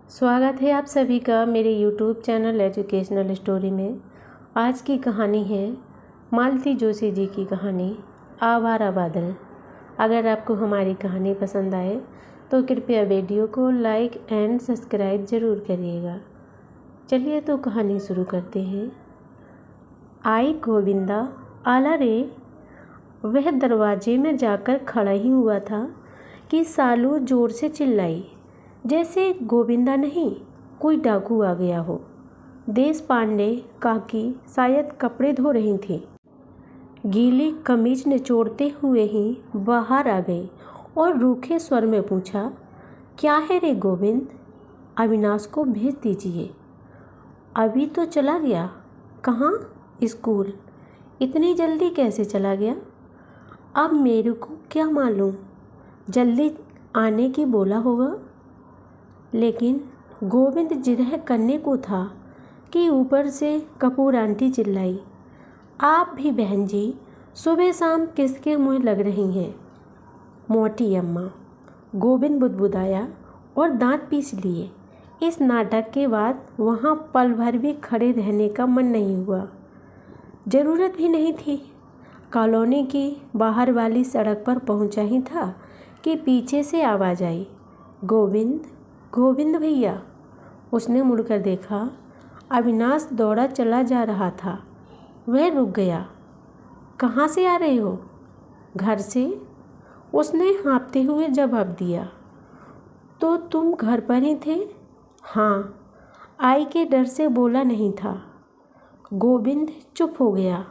स्वागत है आप सभी का मेरे YouTube चैनल एजुकेशनल स्टोरी में। आज की कहानी है मालती जोशी जी की कहानी आवारा बादल। अगर आपको हमारी कहानी पसंद आए तो कृपया वीडियो को लाइक एंड सब्सक्राइब ज़रूर करिएगा। चलिए तो कहानी शुरू करते हैं। आई गोविंदा, आला रे। वह दरवाजे में जाकर खड़ा ही हुआ था कि सालू ज़ोर से चिल्लाई, जैसे गोविंदा नहीं कोई डाकू आ गया हो। देश पांडे काकी शायद कपड़े धो रही थी। गीली कमीज निचोड़ते हुए ही बाहर आ गई और रूखे स्वर में पूछा, क्या है रे गोविंद? अविनाश को भेज दीजिए। अभी तो चला गया। कहाँ? स्कूल। इतनी जल्दी कैसे चला गया? अब मेरे को क्या मालूम, जल्दी आने की बोला होगा। लेकिन गोविंद जिरह करने को था कि ऊपर से कपूर आंटी चिल्लाई, आप भी बहन जी सुबह शाम किसके मुँह लग रही हैं? मोटी अम्मा। गोविंद बुदबुदाया और दांत पीस लिए। इस नाटक के बाद वहाँ पल भर भी खड़े रहने का मन नहीं हुआ। ज़रूरत भी नहीं थी। कॉलोनी की बाहर वाली सड़क पर पहुँचा ही था कि पीछे से आवाज़ आई, गोविंद, गोविंद भैया। उसने मुड़कर देखा। अविनाश दौड़ा चला जा रहा था। वह रुक गया। कहाँ से आ रहे हो? घर से, उसने हाँफते हुए जवाब दिया। तो तुम घर पर ही थे? हाँ, आई के डर से बोला नहीं था। गोविंद चुप हो गया।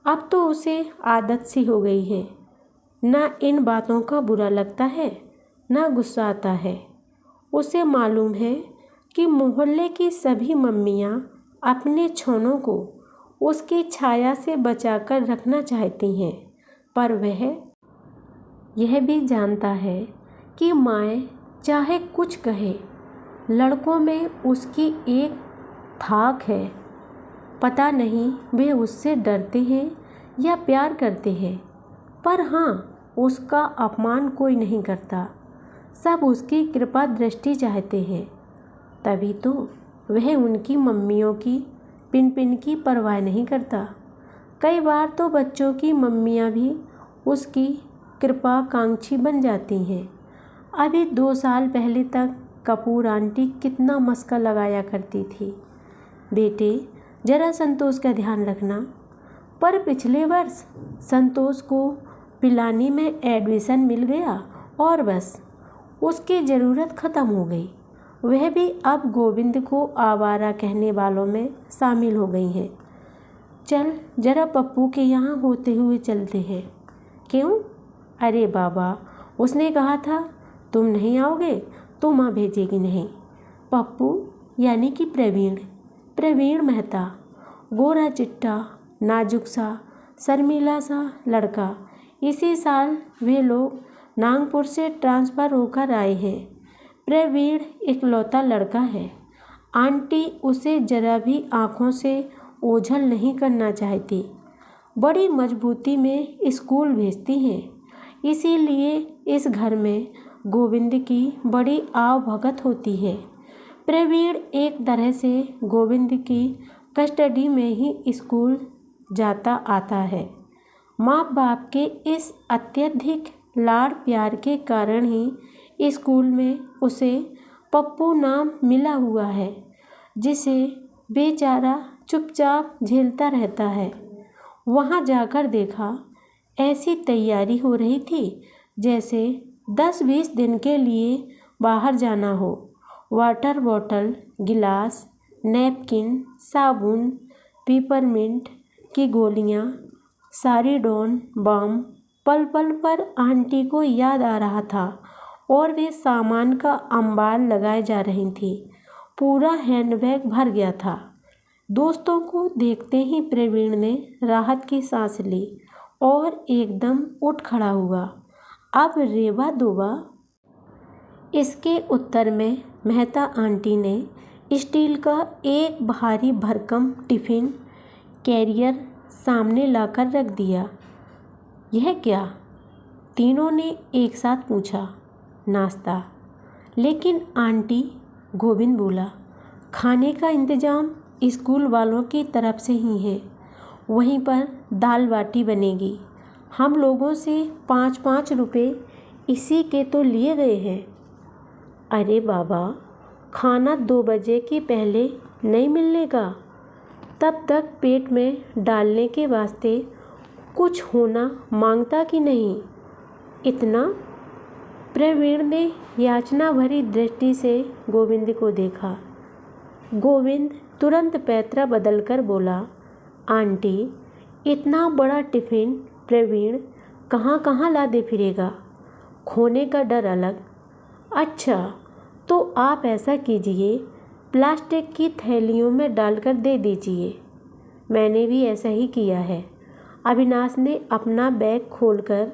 अब तो उसे आदत सी हो गई है। ना इन बातों का बुरा लगता है, ना गुस्सा आता है। उसे मालूम है कि मोहल्ले की सभी मम्मियाँ अपने छोनों को उसकी छाया से बचाकर रखना चाहती हैं, पर वह यह भी जानता है कि माँ चाहे कुछ कहे, लड़कों में उसकी एक धाक है। पता नहीं वे उससे डरते हैं या प्यार करते हैं, पर हाँ, उसका अपमान कोई नहीं करता। सब उसकी कृपा दृष्टि चाहते हैं। तभी तो वह उनकी मम्मियों की पिन पिन की परवाह नहीं करता। कई बार तो बच्चों की मम्मियाँ भी उसकी कृपाकांक्षी बन जाती हैं। अभी 2 साल पहले तक कपूर आंटी कितना मस्का लगाया करती थी, बेटे ज़रा संतोष का ध्यान रखना। पर पिछले वर्ष संतोष को पिलानी में एडमिशन मिल गया और बस उसकी ज़रूरत ख़त्म हो गई। वह भी अब गोविंद को आवारा कहने वालों में शामिल हो गई है। चल ज़रा पप्पू के यहाँ होते हुए चलते हैं। क्यों? अरे बाबा, उसने कहा था तुम नहीं आओगे तो माँ भेजेगी नहीं। पप्पू यानी कि प्रवीण मेहता, गोरा चिट्टा नाजुक सा शर्मीला सा लड़का। इसी साल वे लोग नागपुर से ट्रांसफ़र होकर आए हैं। प्रवीण इकलौता लड़का है। आंटी उसे जरा भी आँखों से ओझल नहीं करना चाहती। बड़ी मजबूती में स्कूल भेजती हैं। इसीलिए इस घर में गोविंद की बड़ी आव भगत होती है। प्रवीण एक तरह से गोविंद की कस्टडी में ही स्कूल जाता आता है। माँ बाप के इस अत्यधिक लाड़ प्यार के कारण ही स्कूल में उसे पप्पू नाम मिला हुआ है, जिसे बेचारा चुपचाप झेलता रहता है। वहाँ जाकर देखा, ऐसी तैयारी हो रही थी जैसे 10-20 दिन के लिए बाहर जाना हो। वाटर बॉटल, गिलास, नैपकिन, साबुन, पिपरमिंट की गोलियाँ, सारिडोन, बाम पल पल पर आंटी को याद आ रहा था और वे सामान का अंबार लगाए जा रही थी। पूरा हैंडबैग भर गया था। दोस्तों को देखते ही प्रवीण ने राहत की सांस ली और एकदम उठ खड़ा हुआ। अब रेवा दोबा। इसके उत्तर में मेहता आंटी ने स्टील का एक भारी भरकम टिफ़िन कैरियर सामने लाकर रख दिया। यह क्या? तीनों ने एक साथ पूछा। नाश्ता। लेकिन आंटी गोविंद बोला, खाने का इंतज़ाम स्कूल वालों की तरफ से ही है, वहीं पर दाल बाटी बनेगी। हम लोगों से 5-5 रुपये इसी के तो लिए गए हैं। अरे बाबा, खाना 2 बजे के पहले नहीं मिलने का? तब तक पेट में डालने के वास्ते कुछ होना मांगता कि नहीं? इतना? प्रवीण ने याचना भरी दृष्टि से गोविंद को देखा। गोविंद तुरंत पैतरा बदलकर बोला, आंटी, इतना बड़ा टिफ़िन प्रवीण कहाँ कहाँ लादे फिरेगा? खोने का डर अलग। अच्छा, तो आप ऐसा कीजिए, प्लास्टिक की थैलियों में डालकर दे दीजिए। मैंने भी ऐसा ही किया है। अविनाश ने अपना बैग खोलकर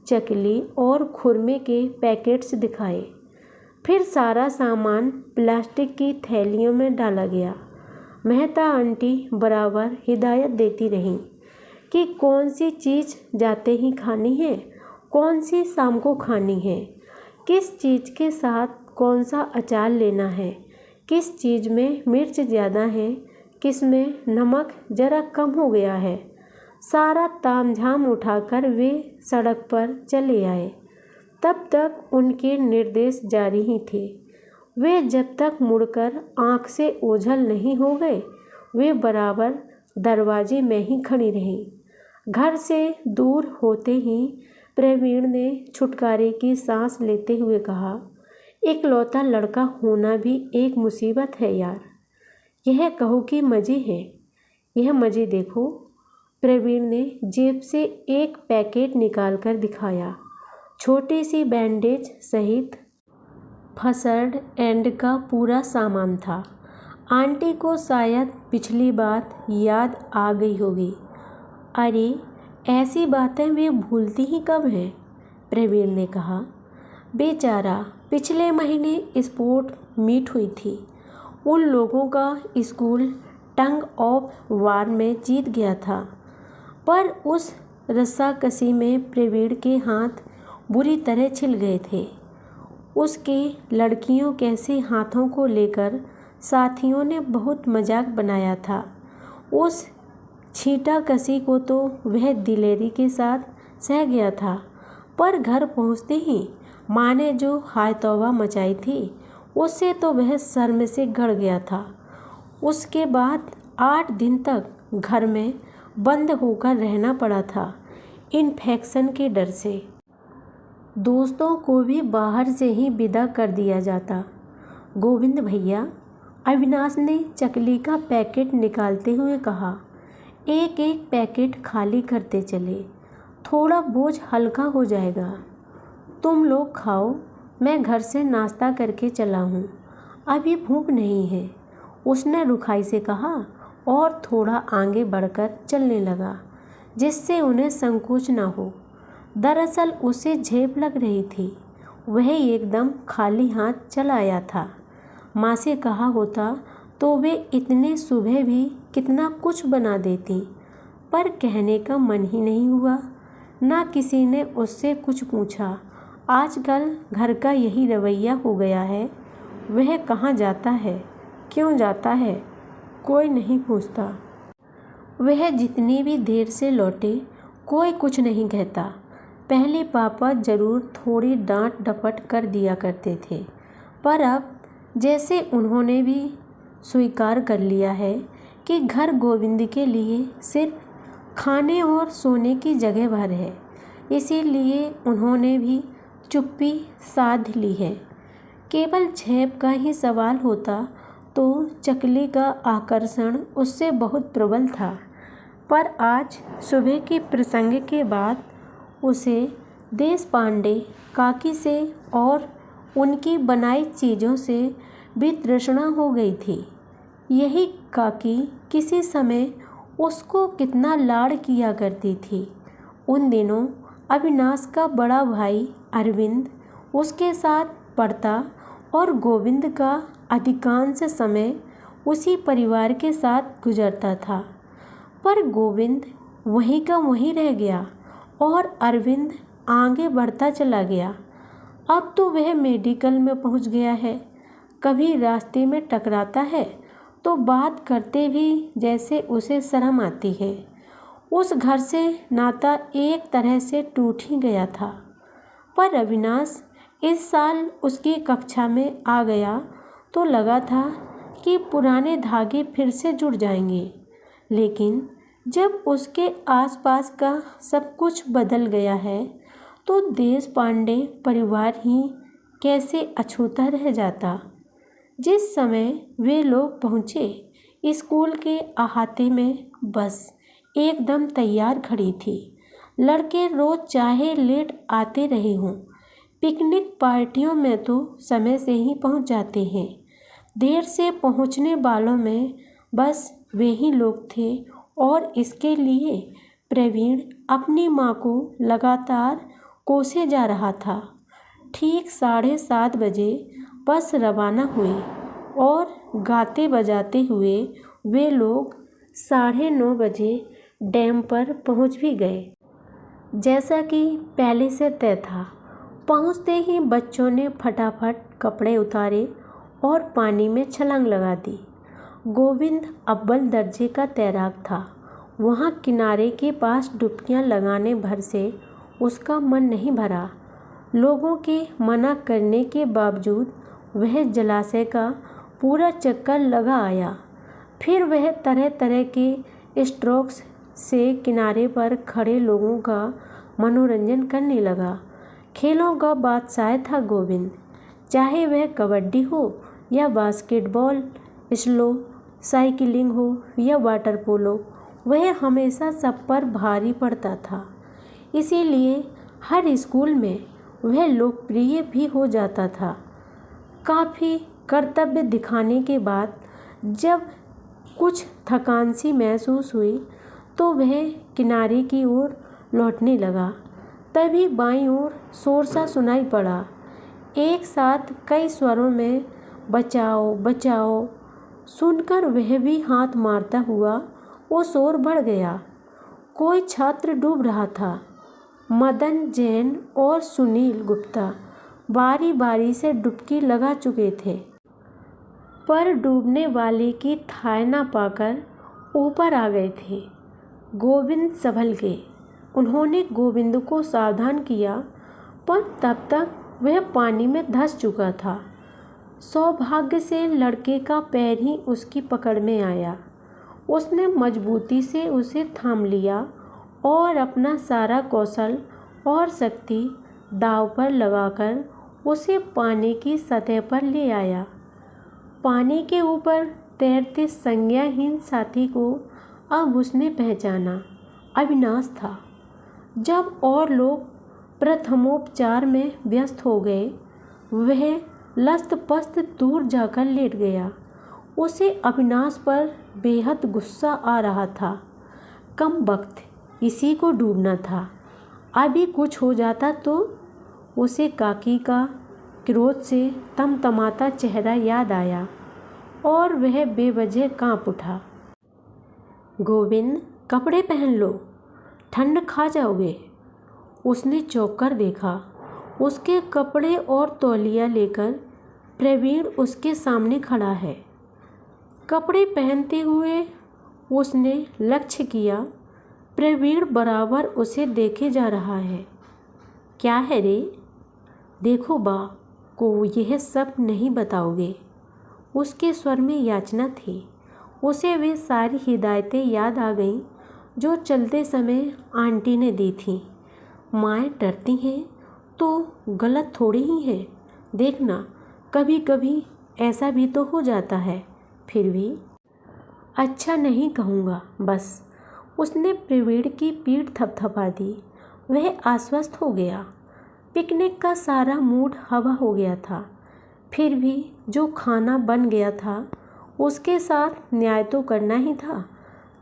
चकली और खुरमे के पैकेट्स दिखाए। फिर सारा सामान प्लास्टिक की थैलियों में डाला गया। मेहता आंटी बराबर हिदायत देती रहीं कि कौन सी चीज़ जाते ही खानी है, कौन सी शाम को खानी है, किस चीज़ के साथ कौन सा अचार लेना है, किस चीज़ में मिर्च ज़्यादा है, किस में नमक ज़रा कम हो गया है। सारा तामझाम उठाकर वे सड़क पर चले आए। तब तक उनके निर्देश जारी ही थे। वे जब तक मुड़कर आँख से ओझल नहीं हो गए, वे बराबर दरवाजे में ही खड़ी रहीं। घर से दूर होते ही प्रवीण ने छुटकारे की सांस लेते हुए कहा, इकलौता लड़का होना भी एक मुसीबत है यार। यह कहो कि मज़े हैं। यह मज़े देखो। प्रवीण ने जेब से एक पैकेट निकालकर दिखाया। छोटी सी बैंडेज सहित फर्स्ट एड का पूरा सामान था। आंटी को शायद पिछली बात याद आ गई होगी। अरे, ऐसी बातें वे भूलती ही कब हैं? प्रवीण ने कहा। बेचारा, पिछले महीने स्पोर्ट मीट हुई थी। उन लोगों का स्कूल टंग ऑफ वार में जीत गया था, पर उस रस्साकसी में प्रवीण के हाथ बुरी तरह छिल गए थे। उसके लड़कियों कैसे हाथों को लेकर साथियों ने बहुत मजाक बनाया था। उस छींटाकसी को तो वह दिलेरी के साथ सह गया था, पर घर पहुंचते ही माँ ने जो हाय तौबा मचाई थी, उससे तो वह शर्म से गड़ गया था। उसके बाद 8 दिन तक घर में बंद होकर रहना पड़ा था, इन्फेक्शन के डर से। दोस्तों को भी बाहर से ही विदा कर दिया जाता। गोविंद भैया, अविनाश ने चकली का पैकेट निकालते हुए कहा, एक एक पैकेट खाली करते चले, थोड़ा बोझ हल्का हो जाएगा। तुम लोग खाओ, मैं घर से नाश्ता करके चला हूँ, अभी भूख नहीं है, उसने रुखाई से कहा और थोड़ा आगे बढ़कर चलने लगा, जिससे उन्हें संकोच न हो। दरअसल उसे झेप लग रही थी। वह एकदम खाली हाथ चला आया था। माँ से कहा होता तो वे इतने सुबह भी कितना कुछ बना देती, पर कहने का मन ही नहीं हुआ। ना किसी ने उससे कुछ पूछा। आजकल घर का यही रवैया हो गया है। वह कहाँ जाता है, क्यों जाता है, कोई नहीं पूछता। वह जितनी भी देर से लौटे, कोई कुछ नहीं कहता। पहले पापा ज़रूर थोड़ी डांट डपट कर दिया करते थे, पर अब जैसे उन्होंने भी स्वीकार कर लिया है कि घर गोविंद के लिए सिर्फ खाने और सोने की जगह भर है, इसीलिए उन्होंने भी चुप्पी साध ली है। केवल झेप का ही सवाल होता तो चकली का आकर्षण उससे बहुत प्रबल था, पर आज सुबह के प्रसंग के बाद उसे देशपांडे काकी से और उनकी बनाई चीज़ों से भी तृष्णा हो गई थी। यही काकी किसी समय उसको कितना लाड़ किया करती थी। उन दिनों अविनाश का बड़ा भाई अरविंद उसके साथ पढ़ता और गोविंद का अधिकांश समय उसी परिवार के साथ गुजरता था, पर गोविंद वहीं का वहीं रह गया और अरविंद आगे बढ़ता चला गया। अब तो वह मेडिकल में पहुंच गया है। कभी रास्ते में टकराता है तो बात करते भी जैसे उसे शर्म आती है। उस घर से नाता एक तरह से टूट ही गया था। पर अविनाश इस साल उसकी कक्षा में आ गया तो लगा था कि पुराने धागे फिर से जुड़ जाएंगे। लेकिन जब उसके आसपास का सब कुछ बदल गया है तो देश पांडे परिवार ही कैसे अछूता रह जाता। जिस समय वे लोग पहुँचे स्कूल के अहाते में बस एकदम तैयार खड़ी थी। लड़के रोज चाहे लेट आते रहे हों, पिकनिक पार्टियों में तो समय से ही पहुंच जाते हैं। देर से पहुंचने वालों में बस वे ही लोग थे और इसके लिए प्रवीण अपनी माँ को लगातार कोसे जा रहा था। ठीक 7:30 बजे बस रवाना हुई और गाते बजाते हुए वे लोग 9:30 बजे डैम पर पहुंच भी गए। जैसा कि पहले से तय था, पहुंचते ही बच्चों ने फटाफट कपड़े उतारे और पानी में छलांग लगा दी। गोविंद अव्वल दर्जे का तैराक था। वहां किनारे के पास डुबकियां लगाने भर से उसका मन नहीं भरा। लोगों के मना करने के बावजूद वह जलाशय का पूरा चक्कर लगा आया। फिर वह तरह तरह के स्ट्रोक्स से किनारे पर खड़े लोगों का मनोरंजन करने लगा। खेलों का बादशाह था गोविंद। चाहे वह कबड्डी हो या बास्केटबॉल, स्लो साइकिलिंग हो या वाटर पोलो, वह हमेशा सब पर भारी पड़ता था। इसीलिए हर स्कूल में वह लोकप्रिय भी हो जाता था। काफ़ी कर्तव्य दिखाने के बाद जब कुछ थकान सी महसूस हुई तो वह किनारे की ओर लौटने लगा। तभी बाईं ओर शोर सा सुनाई पड़ा। एक साथ कई स्वरों में बचाओ बचाओ। सुनकर वह भी हाथ मारता हुआ वो शोर बढ़ गया। कोई छात्र डूब रहा था। मदन जैन और सुनील गुप्ता बारी बारी से डुबकी लगा चुके थे, पर डूबने वाले की थाह ना पाकर ऊपर आ गए थे। गोविंद संभल गए। उन्होंने गोविंद को सावधान किया, पर तब तक वह पानी में धंस चुका था। सौभाग्य से लड़के का पैर ही उसकी पकड़ में आया। उसने मजबूती से उसे थाम लिया और अपना सारा कौशल और शक्ति दांव पर लगाकर उसे पानी की सतह पर ले आया। पानी के ऊपर तैरते संज्ञाहीन साथी को अब उसने पहचाना। अविनाश था। जब और लोग प्रथमोपचार में व्यस्त हो गए, वह लस्त-पस्त दूर जाकर लेट गया। उसे अविनाश पर बेहद गुस्सा आ रहा था। कम वक्त इसी को डूबना था। अभी कुछ हो जाता तो। उसे काकी का क्रोध से तमतमाता चेहरा याद आया और वह बेवजह कांप उठा। गोविंद, कपड़े पहन लो, ठंड खा जाओगे। उसने चौंक कर देखा। उसके कपड़े और तौलिया लेकर प्रवीण उसके सामने खड़ा है। कपड़े पहनते हुए उसने लक्ष्य किया। प्रवीण बराबर उसे देखे जा रहा है। क्या है रे? देखो बा को यह सब नहीं बताओगे। उसके स्वर में याचना थी। उसे वे सारी हिदायतें याद आ गईं जो चलते समय आंटी ने दी थीं। माएँ डरती हैं तो गलत थोड़ी ही है। देखना, कभी कभी ऐसा भी तो हो जाता है। फिर भी अच्छा नहीं कहूँगा बस। उसने प्रवीण की पीठ थपथपा दी। वह आश्वस्त हो गया। पिकनिक का सारा मूड हवा हो गया था। फिर भी जो खाना बन गया था उसके साथ न्याय तो करना ही था।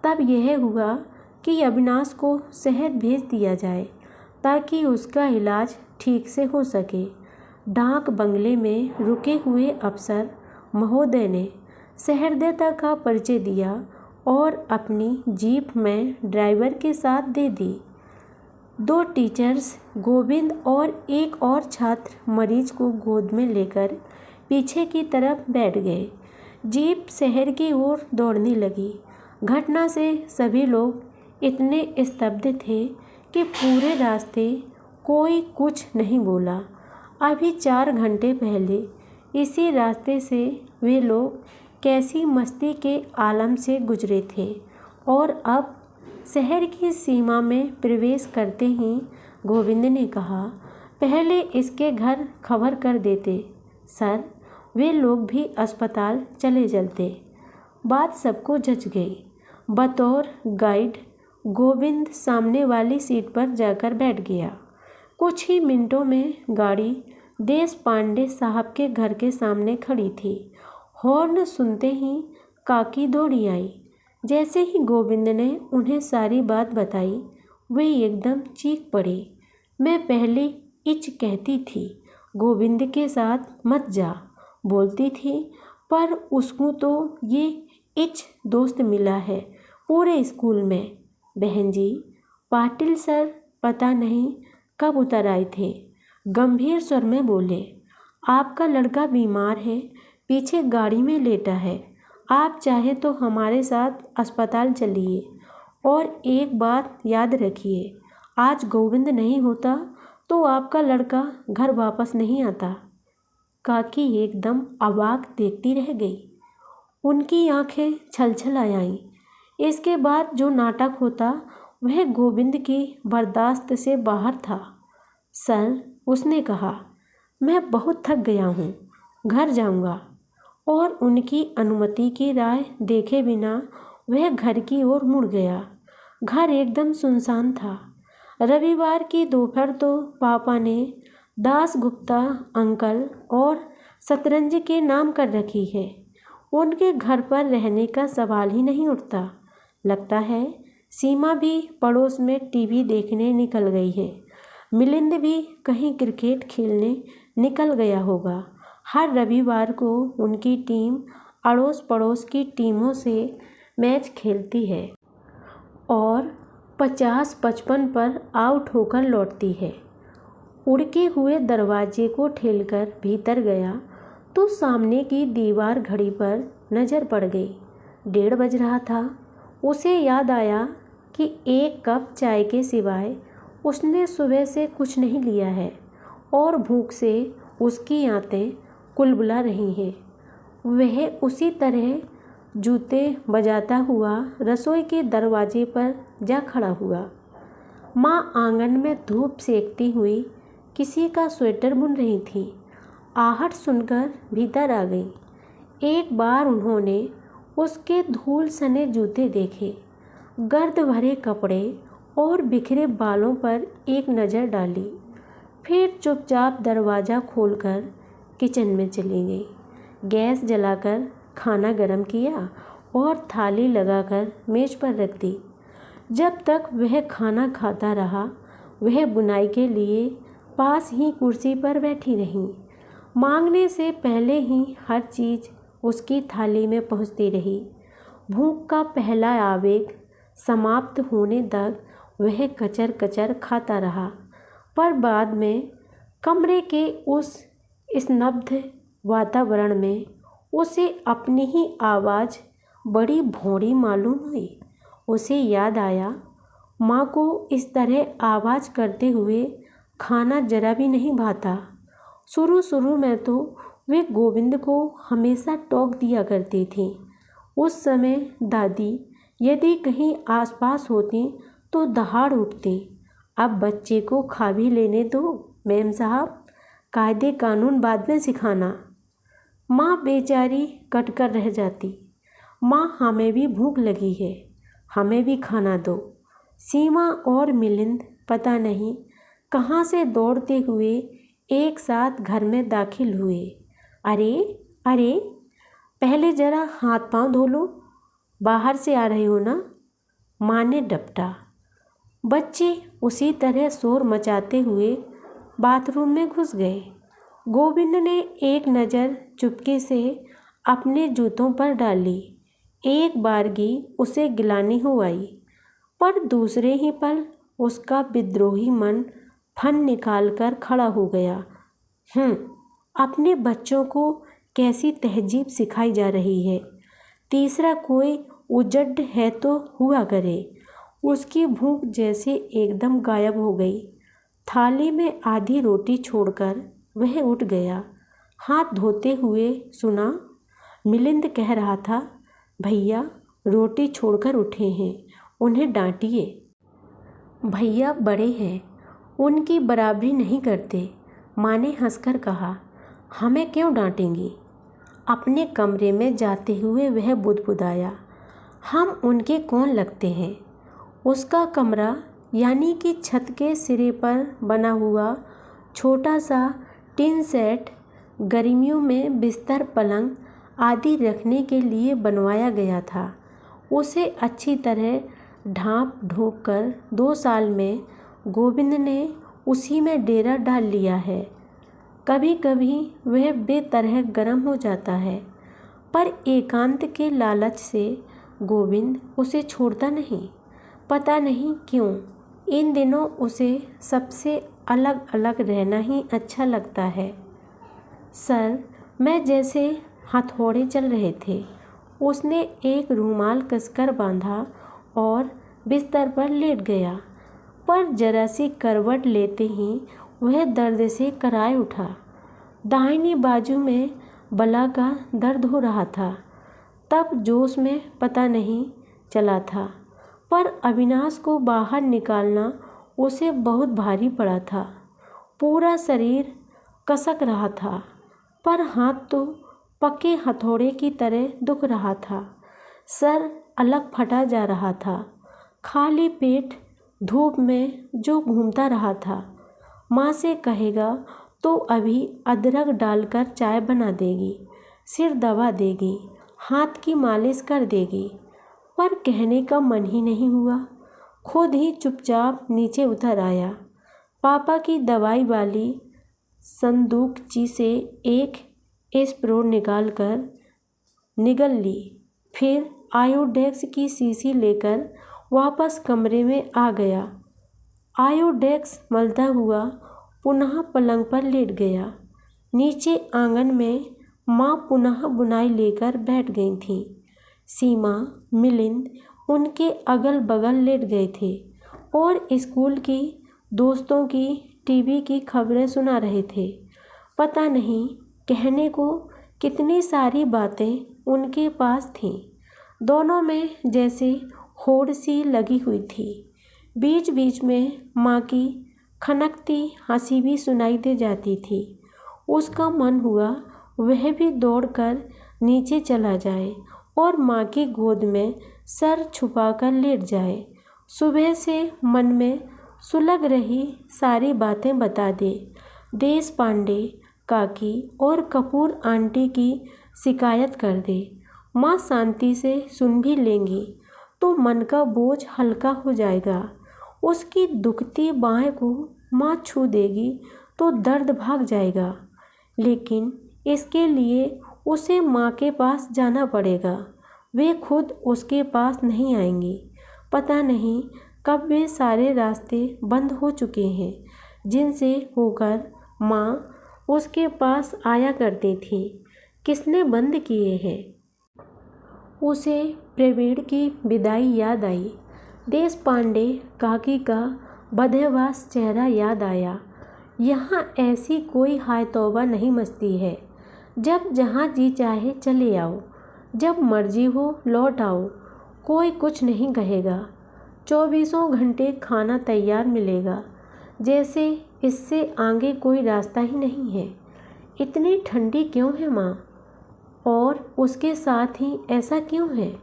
तब यह हुआ कि अविनाश को शहर भेज दिया जाए ताकि उसका इलाज ठीक से हो सके। डाक बंगले में रुके हुए अफसर महोदय ने सहृदयता का परिचय दिया और अपनी जीप में ड्राइवर के साथ दे दी। 2 टीचर्स, गोविंद और एक और छात्र मरीज को गोद में लेकर पीछे की तरफ बैठ गए। जीप शहर की ओर दौड़ने लगी। घटना से सभी लोग इतने स्तब्ध थे कि पूरे रास्ते कोई कुछ नहीं बोला। अभी 4 घंटे पहले इसी रास्ते से वे लोग कैसी मस्ती के आलम से गुजरे थे और अब शहर की सीमा में प्रवेश करते ही गोविंद ने कहा, पहले इसके घर खबर कर देते सर, वे लोग भी अस्पताल चले चलते। बात सबको जच गई। बतौर गाइड गोविंद सामने वाली सीट पर जाकर बैठ गया। कुछ ही मिनटों में गाड़ी देश पांडे साहब के घर के सामने खड़ी थी। हॉर्न सुनते ही काकी दौड़ी आई। जैसे ही गोविंद ने उन्हें सारी बात बताई, वे एकदम चीख पड़ी। मैं पहले इच कहती थी, गोविंद के साथ मत जा, बोलती थी, पर उसको तो ये इच दोस्त मिला है पूरे स्कूल में। बहन जी, पाटिल सर पता नहीं कब उतर आए थे। गंभीर स्वर में बोले, आपका लड़का बीमार है, पीछे गाड़ी में लेटा है। आप चाहे तो हमारे साथ अस्पताल चलिए। और एक बात याद रखिए, आज गोविंद नहीं होता तो आपका लड़का घर वापस नहीं आता। काकी एकदम अवाक देखती रह गई। उनकी आंखें छलछल आईं। इसके बाद जो नाटक होता वह गोविंद की बर्दाश्त से बाहर था। सर, उसने कहा, मैं बहुत थक गया हूँ, घर जाऊँगा। और उनकी अनुमति की राह देखे बिना वह घर की ओर मुड़ गया। घर एकदम सुनसान था। रविवार की दोपहर तो पापा ने दास गुप्ता अंकल और शतरंज के नाम कर रखी है। उनके घर पर रहने का सवाल ही नहीं उठता। लगता है सीमा भी पड़ोस में टीवी देखने निकल गई है। मिलिंद भी कहीं क्रिकेट खेलने निकल गया होगा। हर रविवार को उनकी टीम अड़ोस पड़ोस की टीमों से मैच खेलती है और 50-55 पर आउट होकर लौटती है। उड़के हुए दरवाजे को ठेलकर भीतर गया तो सामने की दीवार घड़ी पर नज़र पड़ गई। 1:30 बज रहा था। उसे याद आया कि 1 कप चाय के सिवाय उसने सुबह से कुछ नहीं लिया है और भूख से उसकी आंतें कुलबुला रही हैं। वह उसी तरह जूते बजाता हुआ रसोई के दरवाजे पर जा खड़ा हुआ। माँ आंगन में धूप सेकती हुई किसी का स्वेटर बुन रही थी। आहट सुनकर भीतर आ गई। एक बार उन्होंने उसके धूल सने जूते देखे, गर्द भरे कपड़े और बिखरे बालों पर एक नज़र डाली। फिर चुपचाप दरवाज़ा खोलकर किचन में चली गई। गैस जलाकर खाना गर्म किया और थाली लगाकर मेज पर रख दी। जब तक वह खाना खाता रहा, वह बुनाई के लिए पास ही कुर्सी पर बैठी रही। मांगने से पहले ही हर चीज़ उसकी थाली में पहुंचती रही। भूख का पहला आवेग समाप्त होने तक वह कचर कचर खाता रहा, पर बाद में कमरे के उस स्तब्ध वातावरण में उसे अपनी ही आवाज़ बड़ी भौंरी मालूम हुई। उसे याद आया, माँ को इस तरह आवाज़ करते हुए खाना जरा भी नहीं भाता। शुरू में तो वे गोविंद को हमेशा टोक दिया करती थी। उस समय दादी यदि कहीं आसपास होती तो दहाड़ उठती, अब बच्चे को खा भी लेने दो मैम साहब, कायदे कानून बाद में सिखाना। माँ बेचारी कट कर रह जाती। माँ, हमें भी भूख लगी है, हमें भी खाना दो। सीमा और मिलिंद पता नहीं कहाँ से दौड़ते हुए एक साथ घर में दाखिल हुए। अरे अरे, पहले ज़रा हाथ पांव धो लो, बाहर से आ रहे हो ना, माँ ने डपटा। बच्चे उसी तरह शोर मचाते हुए बाथरूम में घुस गए। गोविंद ने एक नज़र चुपके से अपने जूतों पर डाली। एक बारगी उसे गिलानी हो आई, पर दूसरे ही पल उसका विद्रोही मन फन निकाल कर खड़ा हो गया। अपने बच्चों को कैसी तहजीब सिखाई जा रही है। तीसरा कोई उजड्ड है तो हुआ करे। उसकी भूख जैसे एकदम गायब हो गई। थाली में आधी रोटी छोड़कर वह उठ गया। हाथ धोते हुए सुना, मिलिंद कह रहा था, भैया रोटी छोड़कर उठे हैं, उन्हें डांटिए। भैया बड़े हैं, उनकी बराबरी नहीं करते। माँ ने हंसकर कहा, हमें क्यों डांटेंगी। अपने कमरे में जाते हुए वह बुदबुदाया, हम उनके कौन लगते हैं। उसका कमरा यानी कि छत के सिरे पर बना हुआ छोटा सा टिन सेट गर्मियों में बिस्तर पलंग आदि रखने के लिए बनवाया गया था। उसे अच्छी तरह ढाँप ढोक कर 2 साल में गोविंद ने उसी में डेरा डाल लिया है। कभी कभी वह बेतरह गर्म हो जाता है, पर एकांत के लालच से गोविंद उसे छोड़ता नहीं। पता नहीं क्यों इन दिनों उसे सबसे अलग अलग रहना ही अच्छा लगता है। सर में जैसे हथौड़े चल रहे थे। उसने एक रूमाल कसकर बांधा और बिस्तर पर लेट गया, पर जरा सी करवट लेते ही वह दर्द से कराए उठा। दाहिनी बाजू में बला का दर्द हो रहा था। तब जोश में पता नहीं चला था, पर अविनाश को बाहर निकालना उसे बहुत भारी पड़ा था। पूरा शरीर कसक रहा था, पर हाथ तो पके हथौड़े की तरह दुख रहा था। सर अलग फटा जा रहा था। खाली पेट धूप में जो घूमता रहा था। माँ से कहेगा तो अभी अदरक डालकर चाय बना देगी, सिर दबा देगी, हाथ की मालिश कर देगी, पर कहने का मन ही नहीं हुआ। खुद ही चुपचाप नीचे उतर आया। पापा की दवाई वाली संदूकची से एक स्प्रो निगल ली। फिर आयोडेक्स की शीशी लेकर वापस कमरे में आ गया। आयोडेक्स मलता हुआ पुनः पलंग पर लेट गया। नीचे आंगन में माँ पुनः बुनाई लेकर बैठ गई थी। सीमा, मिलिंद उनके अगल बगल लेट गए थे और स्कूल की दोस्तों की टीवी की खबरें सुना रहे थे। पता नहीं कहने को कितनी सारी बातें उनके पास थीं। दोनों में जैसे होड़ सी लगी हुई थी। बीच बीच में माँ की खनकती हंसी भी सुनाई दे जाती थी। उसका मन हुआ वह भी दौड़कर नीचे चला जाए और माँ की गोद में सर छुपाकर लेट जाए। सुबह से मन में सुलग रही सारी बातें बता दे। देश पांडे काकी और कपूर आंटी की शिकायत कर दे। माँ शांति से सुन भी लेंगी तो मन का बोझ हल्का हो जाएगा। उसकी दुखती बाहें को माँ छू देगी तो दर्द भाग जाएगा। लेकिन इसके लिए उसे माँ के पास जाना पड़ेगा। वे खुद उसके पास नहीं आएंगी। पता नहीं कब वे सारे रास्ते बंद हो चुके हैं जिनसे होकर माँ उसके पास आया करती थी। किसने बंद किए हैं? उसे प्रवीण की विदाई याद आई। देश पांडे काकी का बदहवास चेहरा याद आया। यहाँ ऐसी कोई हाय तौबा नहीं मचती है। जब जहाँ जी चाहे चले आओ, जब मर्जी हो लौट आओ, कोई कुछ नहीं कहेगा। 24 घंटे खाना तैयार मिलेगा, जैसे इससे आगे कोई रास्ता ही नहीं है। इतनी ठंडी क्यों है माँ? और उसके साथ ही ऐसा क्यों है?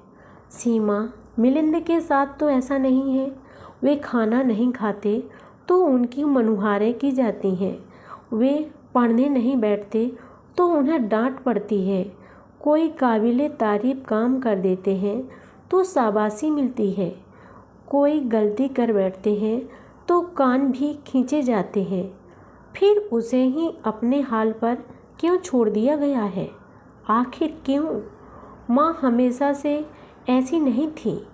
सीमा, मिलिंद के साथ तो ऐसा नहीं है। वे खाना नहीं खाते तो उनकी मनुहारें की जाती हैं। वे पढ़ने नहीं बैठते तो उन्हें डांट पड़ती है। कोई काबिले तारीफ काम कर देते हैं तो शाबाशी मिलती है। कोई गलती कर बैठते हैं तो कान भी खींचे जाते हैं। फिर उसे ही अपने हाल पर क्यों छोड़ दिया गया है? आखिर क्यों? माँ हमेशा से ऐसी नहीं थी।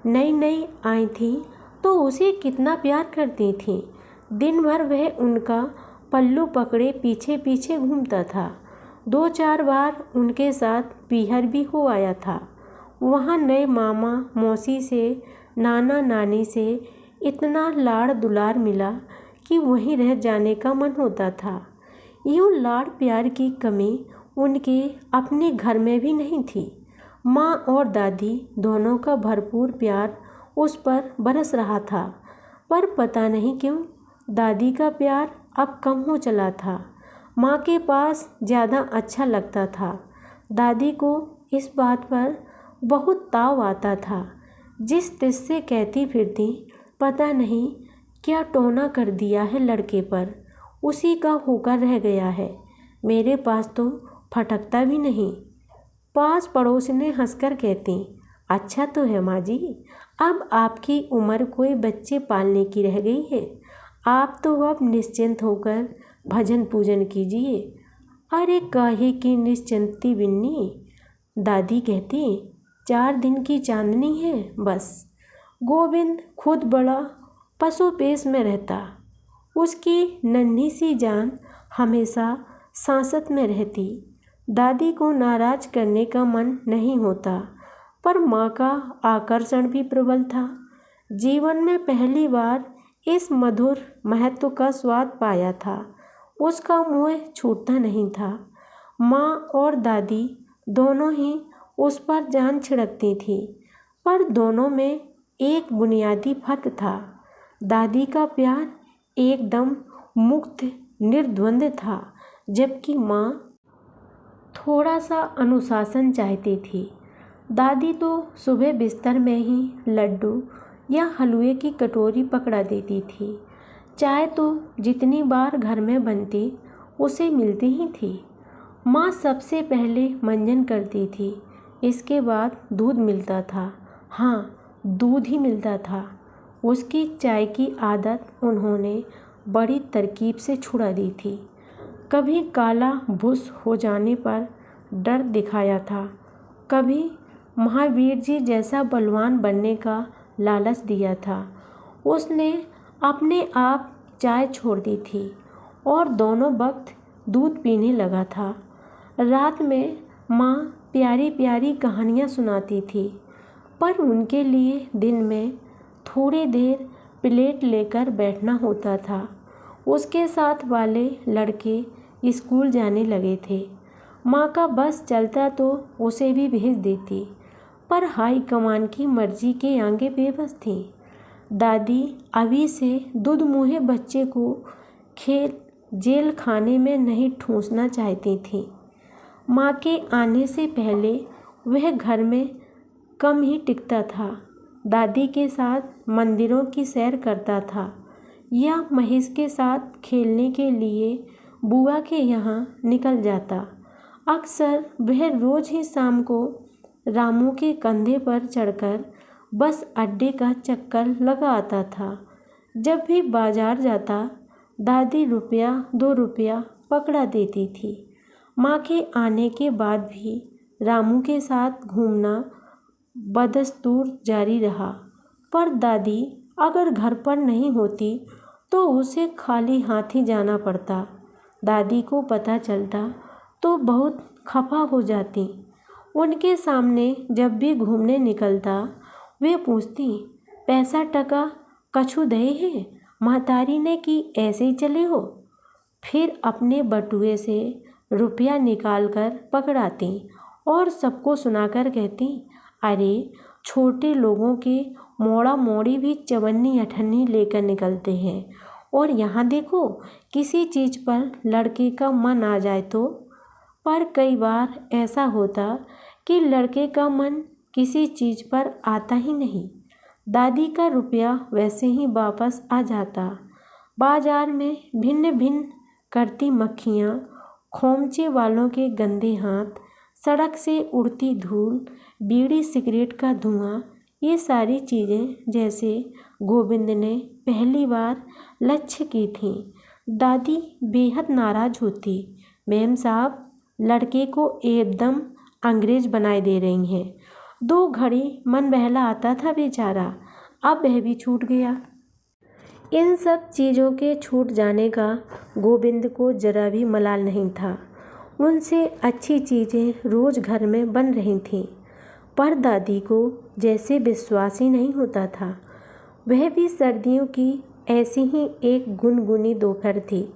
नई नई आई थी तो उसे कितना प्यार करती थी। दिन भर वह उनका पल्लू पकड़े पीछे पीछे घूमता था। 2-4 बार उनके साथ पीहर भी हो आया था। वहाँ नए मामा मौसी से, नाना नानी से इतना लाड़ दुलार मिला कि वहीं रह जाने का मन होता था। यूँ लाड़ प्यार की कमी उनके अपने घर में भी नहीं थी। माँ और दादी दोनों का भरपूर प्यार उस पर बरस रहा था, पर पता नहीं क्यों दादी का प्यार अब कम हो चला था। माँ के पास ज़्यादा अच्छा लगता था। दादी को इस बात पर बहुत ताव आता था। जिस तिस से कहती फिरती, पता नहीं क्या टोना कर दिया है लड़के पर, उसी का होकर रह गया है। मेरे पास तो फटकता भी नहीं। पास पड़ोसने हंसकर कहती, अच्छा तो है माँ जी, अब आपकी उम्र कोई बच्चे पालने की रह गई है। आप तो अब निश्चिंत होकर भजन पूजन कीजिए। अरे काहे की निश्चिंती बिन्नी, दादी कहती, 4 दिन की चांदनी है बस। गोविंद खुद बड़ा पसोपेश में रहता। उसकी नन्ही सी जान हमेशा सांसत में रहती। दादी को नाराज करने का मन नहीं होता, पर माँ का आकर्षण भी प्रबल था। जीवन में पहली बार इस मधुर महत्व का स्वाद पाया था। उसका मोह छूटता नहीं था। माँ और दादी दोनों ही उस पर जान छिड़कती थी, पर दोनों में एक बुनियादी फर्क था। दादी का प्यार एकदम मुक्त निर्द्वंद था, जबकि माँ थोड़ा सा अनुशासन चाहती थी। दादी तो सुबह बिस्तर में ही लड्डू या हलवे की कटोरी पकड़ा देती थी। चाय तो जितनी बार घर में बनती उसे मिलती ही थी। माँ सबसे पहले मंजन करती थी, इसके बाद दूध मिलता था। हाँ, दूध ही मिलता था। उसकी चाय की आदत उन्होंने बड़ी तरकीब से छुड़ा दी थी। कभी काला भुस हो जाने पर डर दिखाया था, कभी महावीर जी जैसा बलवान बनने का लालच दिया था। उसने अपने आप चाय छोड़ दी थी और दोनों वक्त दूध पीने लगा था। रात में माँ प्यारी प्यारी कहानियाँ सुनाती थी, पर उनके लिए दिन में थोड़ी देर प्लेट लेकर बैठना होता था। उसके साथ वाले लड़के स्कूल जाने लगे थे। माँ का बस चलता तो उसे भी भेज देती, पर हाई कमान की मर्जी के आगे बेबस थी। दादी अभी से दूध मुँहे बच्चे को जेल खाने में नहीं ठूंसना चाहती थी। माँ के आने से पहले वह घर में कम ही टिकता था। दादी के साथ मंदिरों की सैर करता था या महेश के साथ खेलने के लिए बुआ के यहाँ निकल जाता। अक्सर वह रोज़ ही शाम को रामू के कंधे पर चढ़कर बस अड्डे का चक्कर लगा आता था। जब भी बाजार जाता, दादी ₹1-2 पकड़ा देती थी। माँ के आने के बाद भी रामू के साथ घूमना बदस्तूर जारी रहा, पर दादी अगर घर पर नहीं होती तो उसे खाली हाथ ही जाना पड़ता। दादी को पता चलता तो बहुत खफा हो जाती। उनके सामने जब भी घूमने निकलता, वे पूछती, पैसा टका कछु दे है महतारी ने कि ऐसे ही चले हो। फिर अपने बटुए से रुपया निकाल कर पकड़ाती और सबको सुनाकर कहती, अरे छोटे लोगों के मोड़ा मोड़ी भी चवन्नी अठन्नी लेकर निकलते हैं, और यहाँ देखो किसी चीज़ पर लड़के का मन आ जाए तो। पर कई बार ऐसा होता कि लड़के का मन किसी चीज़ पर आता ही नहीं। दादी का रुपया वैसे ही वापस आ जाता। बाजार में भिन्न भिन्न करती मक्खियाँ, खोमचे वालों के गंदे हाथ, सड़क से उड़ती धूल, बीड़ी सिगरेट का धुआं, ये सारी चीज़ें जैसे गोविंद ने पहली बार लक्ष्य की थी। दादी बेहद नाराज़ होती, मैम साहब लड़के को एकदम अंग्रेज बनाए दे रही हैं। 2 घड़ी मन बहला आता था बेचारा, अब वह भी छूट गया। इन सब चीज़ों के छूट जाने का गोविंद को जरा भी मलाल नहीं था। उनसे अच्छी चीज़ें रोज़ घर में बन रही थीं, पर दादी को जैसे विश्वास ही नहीं होता था। वह भी सर्दियों की ऐसी ही एक गुनगुनी दोपहर थी।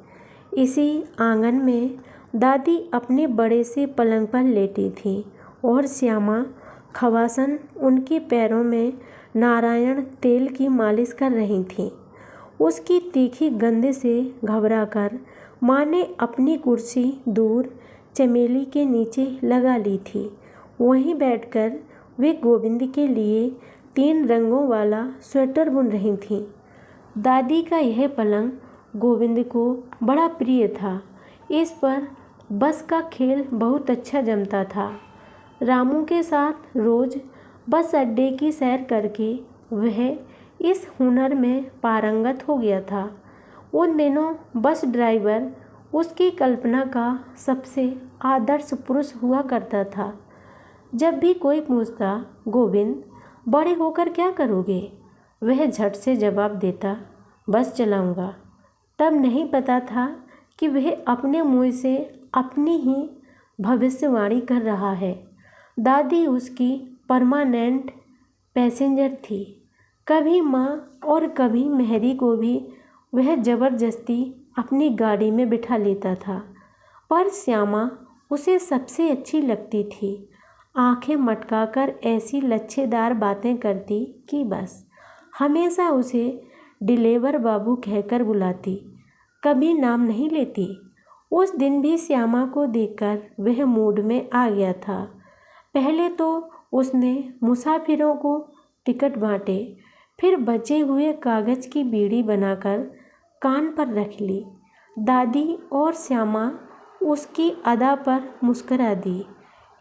इसी आंगन में दादी अपने बड़े से पलंग पर लेटी थी और श्यामा खवासन उनके पैरों में नारायण तेल की मालिश कर रही थी। उसकी तीखी गंध से घबराकर माँ ने अपनी कुर्सी दूर चमेली के नीचे लगा ली थी। वहीं बैठकर वे गोविंद के लिए 3 रंगों वाला स्वेटर बुन रही थीं। दादी का यह पलंग गोविंद को बड़ा प्रिय था। इस पर बस का खेल बहुत अच्छा जमता था। रामू के साथ रोज़ बस अड्डे की सैर करके वह इस हुनर में पारंगत हो गया था। उन दिनों बस ड्राइवर उसकी कल्पना का सबसे आदर्श पुरुष हुआ करता था। जब भी कोई पूछता, गोविंद बड़े होकर क्या करोगे, वह झट से जवाब देता, बस चलाऊंगा। तब नहीं पता था कि वह अपने मुंह से अपनी ही भविष्यवाणी कर रहा है। दादी उसकी परमानेंट पैसेंजर थी। कभी माँ और कभी मेहरी को भी वह ज़बरदस्ती अपनी गाड़ी में बिठा लेता था, पर श्यामा उसे सबसे अच्छी लगती थी। आंखें मटकाकर ऐसी लच्छेदार बातें करती कि बस हमेशा उसे डिलेवर बाबू कहकर बुलाती, कभी नाम नहीं लेती। उस दिन भी श्यामा को देखकर वह मूड में आ गया था। पहले तो उसने मुसाफिरों को टिकट बांटे, फिर बचे हुए कागज़ की बीड़ी बनाकर कान पर रख ली। दादी और श्यामा उसकी अदा पर मुस्करा दी।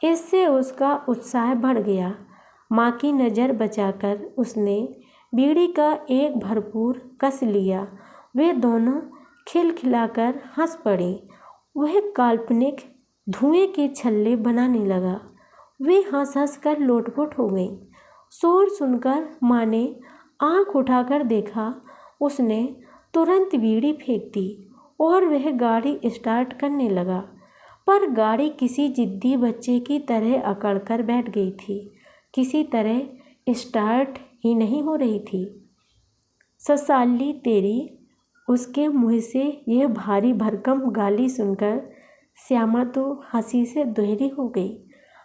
इससे उसका उत्साह बढ़ गया। माँ की नज़र बचाकर उसने बीड़ी का एक भरपूर कस लिया। वे दोनों खिलखिलाकर हंस पड़ी। वह काल्पनिक धुएं के छल्ले बनाने लगा। वे हंस हंस कर लोटपोट हो गई। शोर सुनकर माँ ने आँख उठाकर देखा। उसने तुरंत बीड़ी फेंक दी और वह गाड़ी स्टार्ट करने लगा, पर गाड़ी किसी जिद्दी बच्चे की तरह अकड़कर बैठ गई थी। किसी तरह स्टार्ट ही नहीं हो रही थी। ससाली तेरी, उसके मुँह से यह भारी भरकम गाली सुनकर श्यामा तो हंसी से दोहरी हो गई।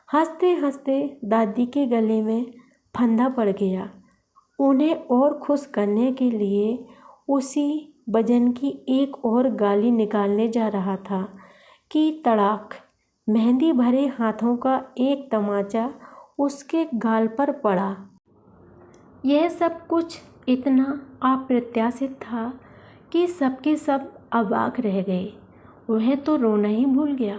हंसते हंसते दादी के गले में फंदा पड़ गया। उन्हें और खुश करने के लिए उसी वजन की एक और गाली निकालने जा रहा था कि तड़ाक, मेहंदी भरे हाथों का एक तमाचा उसके गाल पर पड़ा। यह सब कुछ इतना अप्रत्याशित था कि सबके सब अवाक रह गए। वह तो रोना ही भूल गया।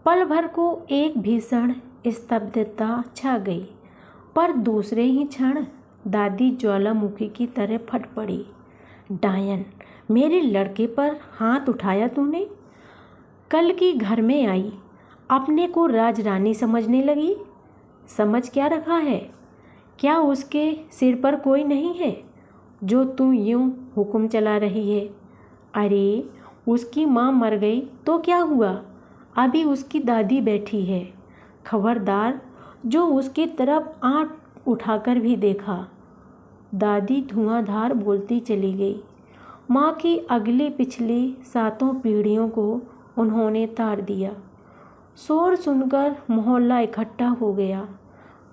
पल भर को एक भीषण स्तब्धता छा गई, पर दूसरे ही क्षण दादी ज्वालामुखी की तरह फट पड़ी। डायन, मेरे लड़के पर हाथ उठाया तूने? कल की घर में आई, अपने को राजरानी समझने लगी। समझ क्या रखा है? क्या उसके सिर पर कोई नहीं है जो तू यूं हुक्म चला रही है? अरे, उसकी माँ मर गई तो क्या हुआ, अभी उसकी दादी बैठी है। खबरदार जो उसकी तरफ आँख उठाकर भी देखा। दादी धुआंधार बोलती चली गई। माँ की अगली पिछली 7 पीढ़ियों को उन्होंने तार दिया। शोर सुनकर मोहल्ला इकट्ठा हो गया।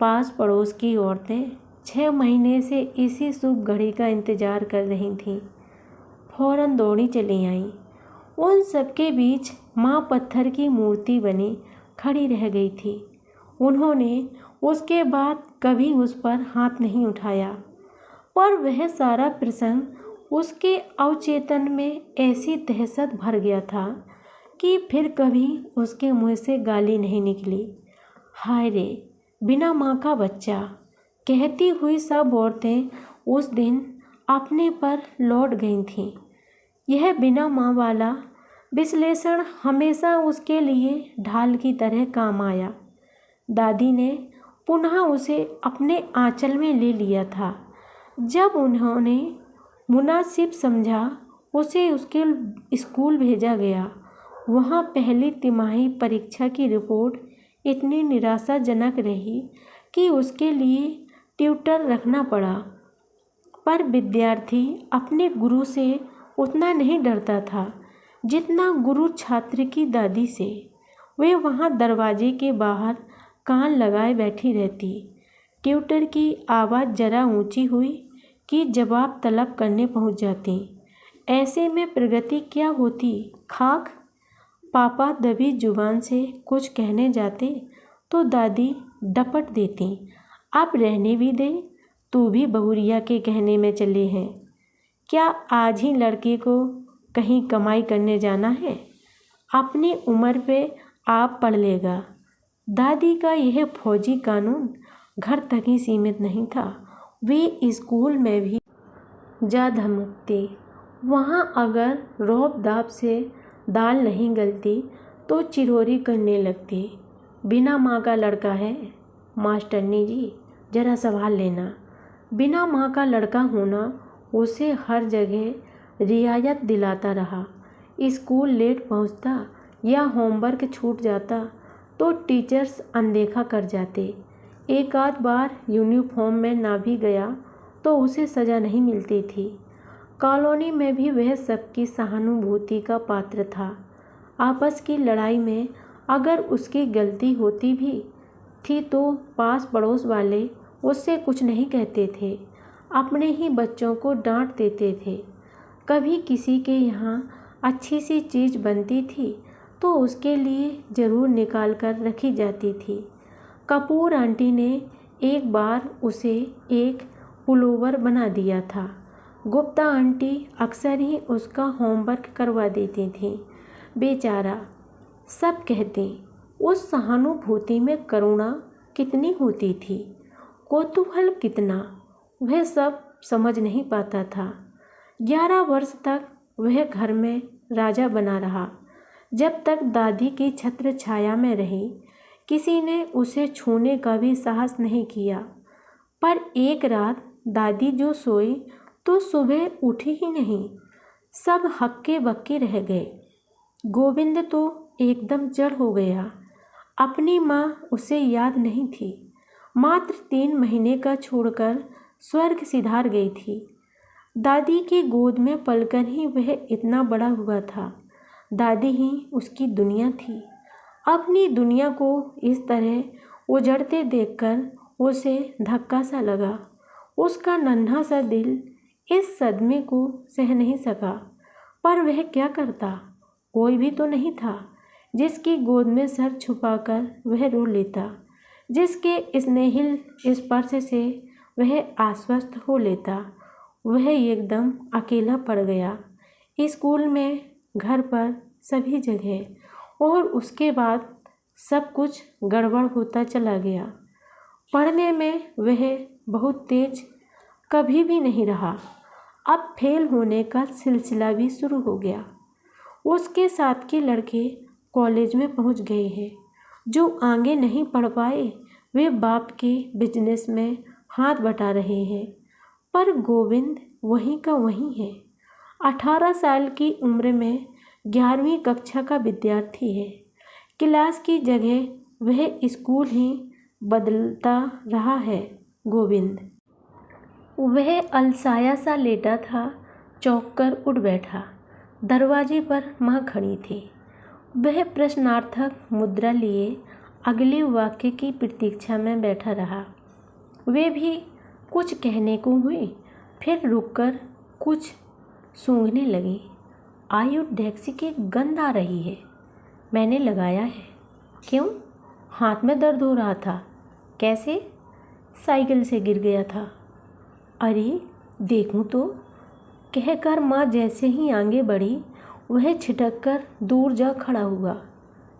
पास पड़ोस की औरतें 6 महीने से इसी शुभ घड़ी का इंतज़ार कर रही थीं। फौरन दौड़ी चली आईं। उन सबके बीच माँ पत्थर की मूर्ति बनी खड़ी रह गई थी। उन्होंने उसके बाद कभी उस पर हाथ नहीं उठाया, पर वह सारा प्रसंग उसके अवचेतन में ऐसी दहशत भर गया था कि फिर कभी उसके मुँह से गाली नहीं निकली। हाय रे, बिना माँ का बच्चा, कहती हुई सब औरतें उस दिन अपने पर लौट गई थीं। यह बिना माँ वाला विश्लेषण हमेशा उसके लिए ढाल की तरह काम आया। दादी ने पुनः उसे अपने आंचल में ले लिया था। जब उन्होंने मुनासिब समझा, उसे उसके स्कूल भेजा गया वहाँ पहली तिमाही परीक्षा की रिपोर्ट इतनी निराशाजनक रही कि उसके लिए ट्यूटर रखना पड़ा। पर विद्यार्थी अपने गुरु से उतना नहीं डरता था जितना गुरु छात्र की दादी से। वे वहाँ दरवाजे के बाहर कान लगाए बैठी रहती। ट्यूटर की आवाज़ जरा ऊंची हुई कि जवाब तलब करने पहुँच जाती। ऐसे में प्रगति क्या होती? खाक। पापा दबी जुबान से कुछ कहने जाते तो दादी डपट देती, अब रहने भी दे, तू भी बहुरिया के कहने में चले हैं। क्या आज ही लड़के को कहीं कमाई करने जाना है? अपनी उम्र पे आप पढ़ लेगा। दादी का यह फौजी कानून घर तक ही सीमित नहीं था, वे स्कूल में भी जा धमकती। वहाँ अगर रौब दाब से दाल नहीं गलती तो चिरौरी करने लगती। बिना माँ का लड़का है, मास्टरनी जी ज़रा संभाल लेना। बिना माँ का लड़का होना उसे हर जगह रियायत दिलाता रहा। स्कूल लेट पहुँचता या होमवर्क छूट जाता तो टीचर्स अनदेखा कर जाते। एक आध बार यूनिफॉर्म में ना भी गया तो उसे सज़ा नहीं मिलती थी। कॉलोनी में भी वह सबकी सहानुभूति का पात्र था। आपस की लड़ाई में अगर उसकी गलती होती भी थी तो पास पड़ोस वाले उससे कुछ नहीं कहते थे, अपने ही बच्चों को डांट देते थे। कभी किसी के यहाँ अच्छी सी चीज़ बनती थी तो उसके लिए ज़रूर निकाल कर रखी जाती थी। कपूर आंटी ने एक बार उसे एक पुलोवर बना दिया था। गुप्ता आंटी अक्सर ही उसका होमवर्क करवा देती थी। बेचारा। सब कहते उस सहानुभूति में करुणा कितनी होती थी, कौतूहल कितना, वह सब समझ नहीं पाता था। 11 वर्ष तक वह घर में राजा बना रहा। जब तक दादी की छत्र छाया में रही किसी ने उसे छूने का भी साहस नहीं किया। पर एक रात दादी जो सोई तो सुबह उठी ही नहीं। सब हक्के बक्के रह गए। गोविंद तो एकदम जड़ हो गया। अपनी माँ उसे याद नहीं थी। मात्र 3 महीने का छोड़कर स्वर्ग सिधार गई थी। दादी की गोद में पलकर ही वह इतना बड़ा हुआ था। दादी ही उसकी दुनिया थी। अपनी दुनिया को इस तरह उजड़ते देखकर उसे धक्का सा लगा। उसका नन्हा सा दिल इस सदमे को सह नहीं सका। पर वह क्या करता? कोई भी तो नहीं था जिसकी गोद में सर छुपाकर वह रो लेता, जिसके स्नेहिल स्पर्श से वह आश्वस्त हो लेता। वह एकदम अकेला पड़ गया, स्कूल में, घर पर, सभी जगह। और उसके बाद सब कुछ गड़बड़ होता चला गया। पढ़ने में वह बहुत तेज कभी भी नहीं रहा। अब फेल होने का सिलसिला भी शुरू हो गया। उसके साथ के लड़के कॉलेज में पहुंच गए हैं। जो आगे नहीं पढ़ पाए वे बाप के बिजनेस में हाथ बटा रहे हैं। पर गोविंद वहीं का वहीं है। 18 साल की उम्र में 11वीं कक्षा का विद्यार्थी है। क्लास की जगह वह स्कूल ही बदलता रहा है। गोविंद वह अलसाया सा लेटा था, चौंक कर उठ बैठा। दरवाजे पर माँ खड़ी थी। वह प्रश्नार्थक मुद्रा लिए अगले वाक्य की प्रतीक्षा में बैठा रहा। वे भी कुछ कहने को हुई, फिर रुककर कुछ सूंघने लगी। आयोडेक्स की गंध आ रही है। मैंने लगाया है। क्यों? हाथ में दर्द हो रहा था। कैसे? साइकिल से गिर गया था। अरे देखूं तो, कहकर माँ जैसे ही आगे बढ़ी वह छिटक कर दूर जा खड़ा हुआ।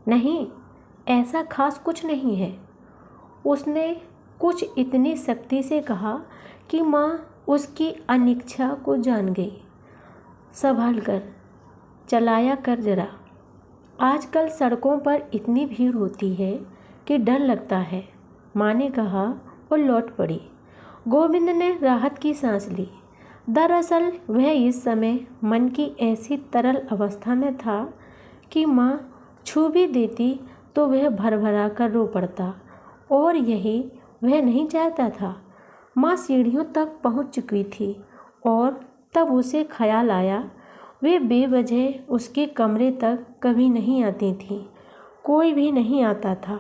नहीं, ऐसा खास कुछ नहीं है, उसने कुछ इतनी सख्ती से कहा कि माँ उसकी अनिच्छा को जान गई। संभाल कर चलाया कर जरा, आजकल सड़कों पर इतनी भीड़ होती है कि डर लगता है, माँ ने कहा और लौट पड़ी। गोविंद ने राहत की सांस ली। दरअसल वह इस समय मन की ऐसी तरल अवस्था में था कि माँ छू भी देती तो वह भर भरा कर रो पड़ता, और यही वह नहीं चाहता था। माँ सीढ़ियों तक पहुँच चुकी थी और तब उसे ख्याल आया वे बेवजह उसके कमरे तक कभी नहीं आती थी। कोई भी नहीं आता था।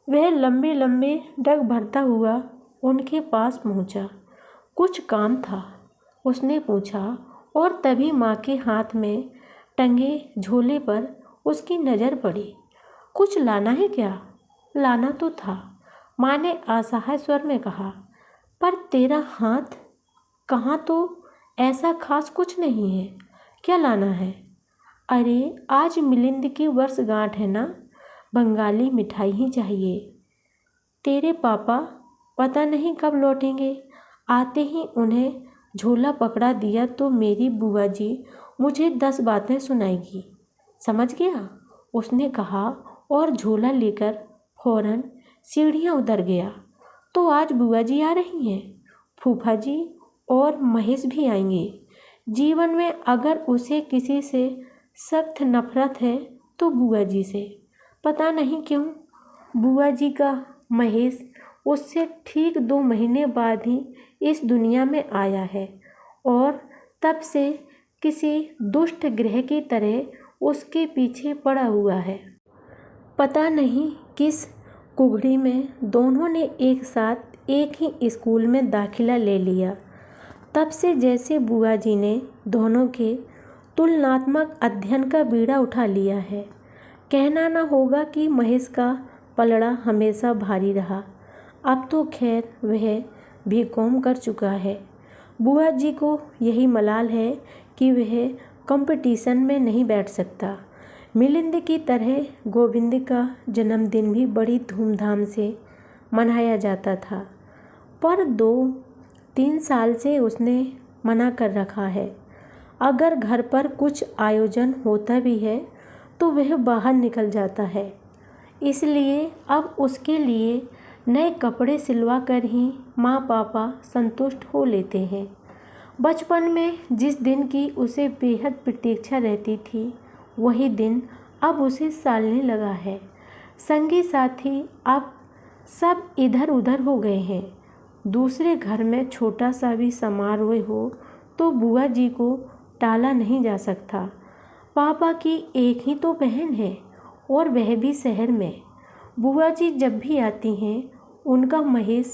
वह लंबे लंबे डग भरता हुआ उनके पास पहुँचा। कुछ काम था, उसने पूछा, और तभी माँ के हाथ में टंगे झोले पर उसकी नज़र पड़ी। कुछ लाना है क्या? लाना तो था, माँ ने असहाय स्वर में कहा, पर तेरा हाथ कहाँ? तो ऐसा खास कुछ नहीं है। क्या लाना है? अरे आज मिलिंद की वर्षगांठ है ना, बंगाली मिठाई ही चाहिए। तेरे पापा पता नहीं कब लौटेंगे। आते ही उन्हें झोला पकड़ा दिया तो मेरी बुआ जी मुझे 10 बातें सुनाएगी। समझ गया? उसने कहा और झोला लेकर फौरन सीढ़ियाँ उतर गया। तो आज बुआ जी आ रही हैं, फूफा जी और महेश भी आएंगे। जीवन में अगर उसे किसी से सख्त नफरत है तो बुआ जी से। पता नहीं क्यों बुआ जी का महेश उससे ठीक 2 महीने बाद ही इस दुनिया में आया है, और तब से किसी दुष्ट ग्रह की तरह उसके पीछे पड़ा हुआ है। पता नहीं किस कुघड़ी में दोनों ने एक साथ एक ही स्कूल में दाखिला ले लिया। तब से जैसे बुआ जी ने दोनों के तुलनात्मक अध्ययन का बीड़ा उठा लिया है। कहना न होगा कि महेश का पलड़ा हमेशा भारी रहा। अब तो खैर वह भी कौम कर चुका है। बुआ जी को यही मलाल है कि वह कंपटीशन में नहीं बैठ सकता। मिलिंद की तरह गोविंद का जन्मदिन भी बड़ी धूमधाम से मनाया जाता था, पर 2-3 साल से उसने मना कर रखा है। अगर घर पर कुछ आयोजन होता भी है तो वह बाहर निकल जाता है। इसलिए अब उसके लिए नए कपड़े सिलवा कर ही माँ पापा संतुष्ट हो लेते हैं। बचपन में जिस दिन की उसे बेहद प्रतीक्षा रहती थी, वही दिन अब उसे सालने लगा है। संगी साथी अब सब इधर उधर हो गए हैं। दूसरे घर में छोटा सा भी समारोह हो तो बुआ जी को टाला नहीं जा सकता। पापा की एक ही तो बहन है, और वह भी शहर में। बुआ जी जब भी आती हैं उनका महेश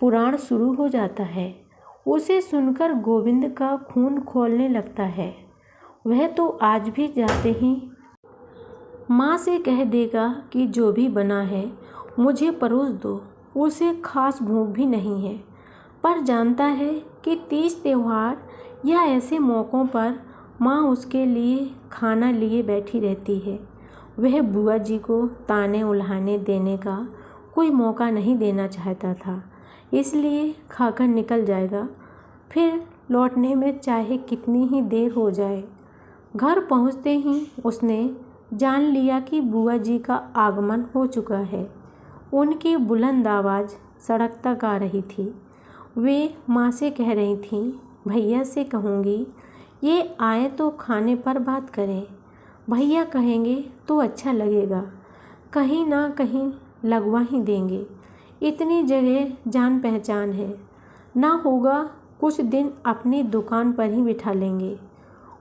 पुराण शुरू हो जाता है। उसे सुनकर गोविंद का खून खौलने लगता है। वह तो आज भी जाते ही माँ से कह देगा कि जो भी बना है मुझे परोस दो। उसे खास भूख भी नहीं है, पर जानता है कि तीज त्योहार या ऐसे मौक़ों पर माँ उसके लिए खाना लिए बैठी रहती है। वह बुआ जी को ताने उल्हाने देने का कोई मौका नहीं देना चाहता था, इसलिए खाकर निकल जाएगा, फिर लौटने में चाहे कितनी ही देर हो जाए। घर पहुँचते ही उसने जान लिया कि बुआ जी का आगमन हो चुका है। उनकी बुलंद आवाज़ सड़क तक आ रही थी। वे माँ से कह रही थीं, भैया से कहूँगी ये आए तो खाने पर बात करें। भैया कहेंगे तो अच्छा लगेगा, कहीं ना कहीं लगवा ही देंगे। इतनी जगह जान पहचान है, ना होगा कुछ दिन अपनी दुकान पर ही बिठा लेंगे।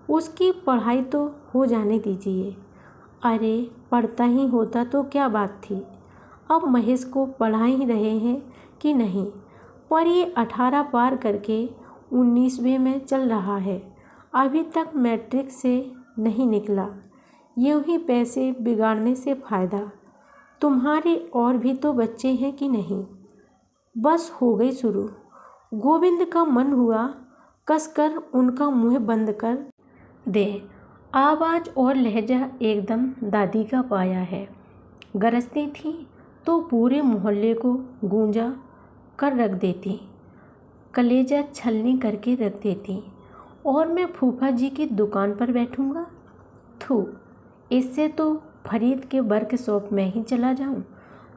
उसकी पढ़ाई तो हो जाने दीजिए। अरे पढ़ता ही होता तो क्या बात थी। अब महेश को पढ़ा ही रहे हैं कि नहीं, पर ये 18 पार करके 19वें में चल रहा है। अभी तक मैट्रिक से नहीं निकला। यूँ ही पैसे बिगाड़ने से फ़ायदा। तुम्हारे और भी तो बच्चे हैं कि नहीं? बस हो गई शुरू। गोविंद का मन हुआ कसकर उनका मुँह बंद कर दे। आवाज़ और लहजा एकदम दादी का पाया है। गरजती थी तो पूरे मोहल्ले को गूंजा कर रख देती, कलेजा छलनी करके रख देती। और मैं फूफा जी की दुकान पर बैठूंगा। थू, इससे तो फरीद के वर्कशॉप में ही चला जाऊं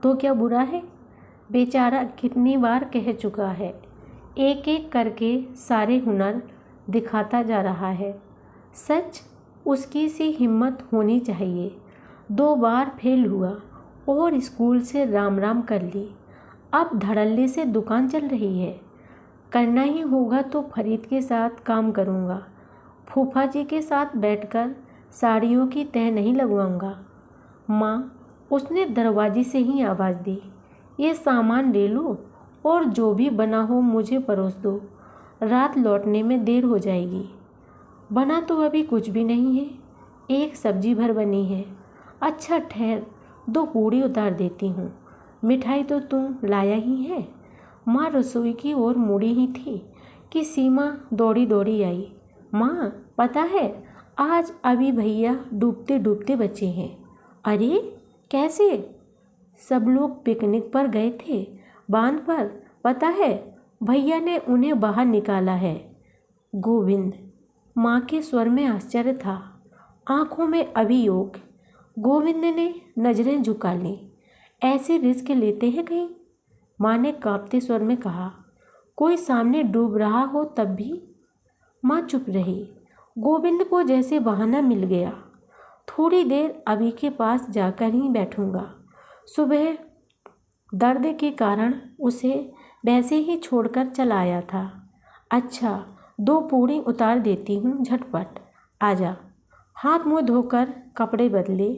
तो क्या बुरा है। बेचारा कितनी बार कह चुका है, एक एक करके सारे हुनर दिखाता जा रहा है। सच उसकी सी हिम्मत होनी चाहिए। 2 बार फेल हुआ और स्कूल से राम राम कर ली। अब धड़ल्ले से दुकान चल रही है। करना ही होगा तो फरीद के साथ काम करूँगा। फूफा जी के साथ बैठकर साड़ियों की तह नहीं लगवाऊँगा। माँ, उसने दरवाजे से ही आवाज़ दी, ये सामान ले लो और जो भी बना हो मुझे परोस दो, रात लौटने में देर हो जाएगी। बना तो अभी कुछ भी नहीं है, एक सब्जी भर बनी है। अच्छा ठहर, 2 पूड़ी उतार देती हूँ। मिठाई तो तुम लाया ही है। माँ रसोई की ओर मुड़ी ही थी कि सीमा दौड़ी दौड़ी आई। माँ, पता है आज अभी भैया डूबते डूबते बचे हैं। अरे कैसे? सब लोग पिकनिक पर गए थे बांध पर, पता है भैया ने उन्हें बाहर निकाला है। गोविंद, माँ के स्वर में आश्चर्य था, आंखों में अभियोग। गोविंद ने नजरें झुका लीं। ऐसे रिस्क लेते हैं कहीं? माँ ने कांपते स्वर में कहा। कोई सामने डूब रहा हो तब भी? माँ चुप रही। गोविंद को जैसे बहाना मिल गया। थोड़ी देर अभी के पास जाकर ही बैठूंगा। सुबह दर्द के कारण उसे वैसे ही छोड़कर चला आया था। अच्छा, 2 पूड़ी उतार देती हूँ, झटपट आजा। हाथ मुँह धोकर कपड़े बदले,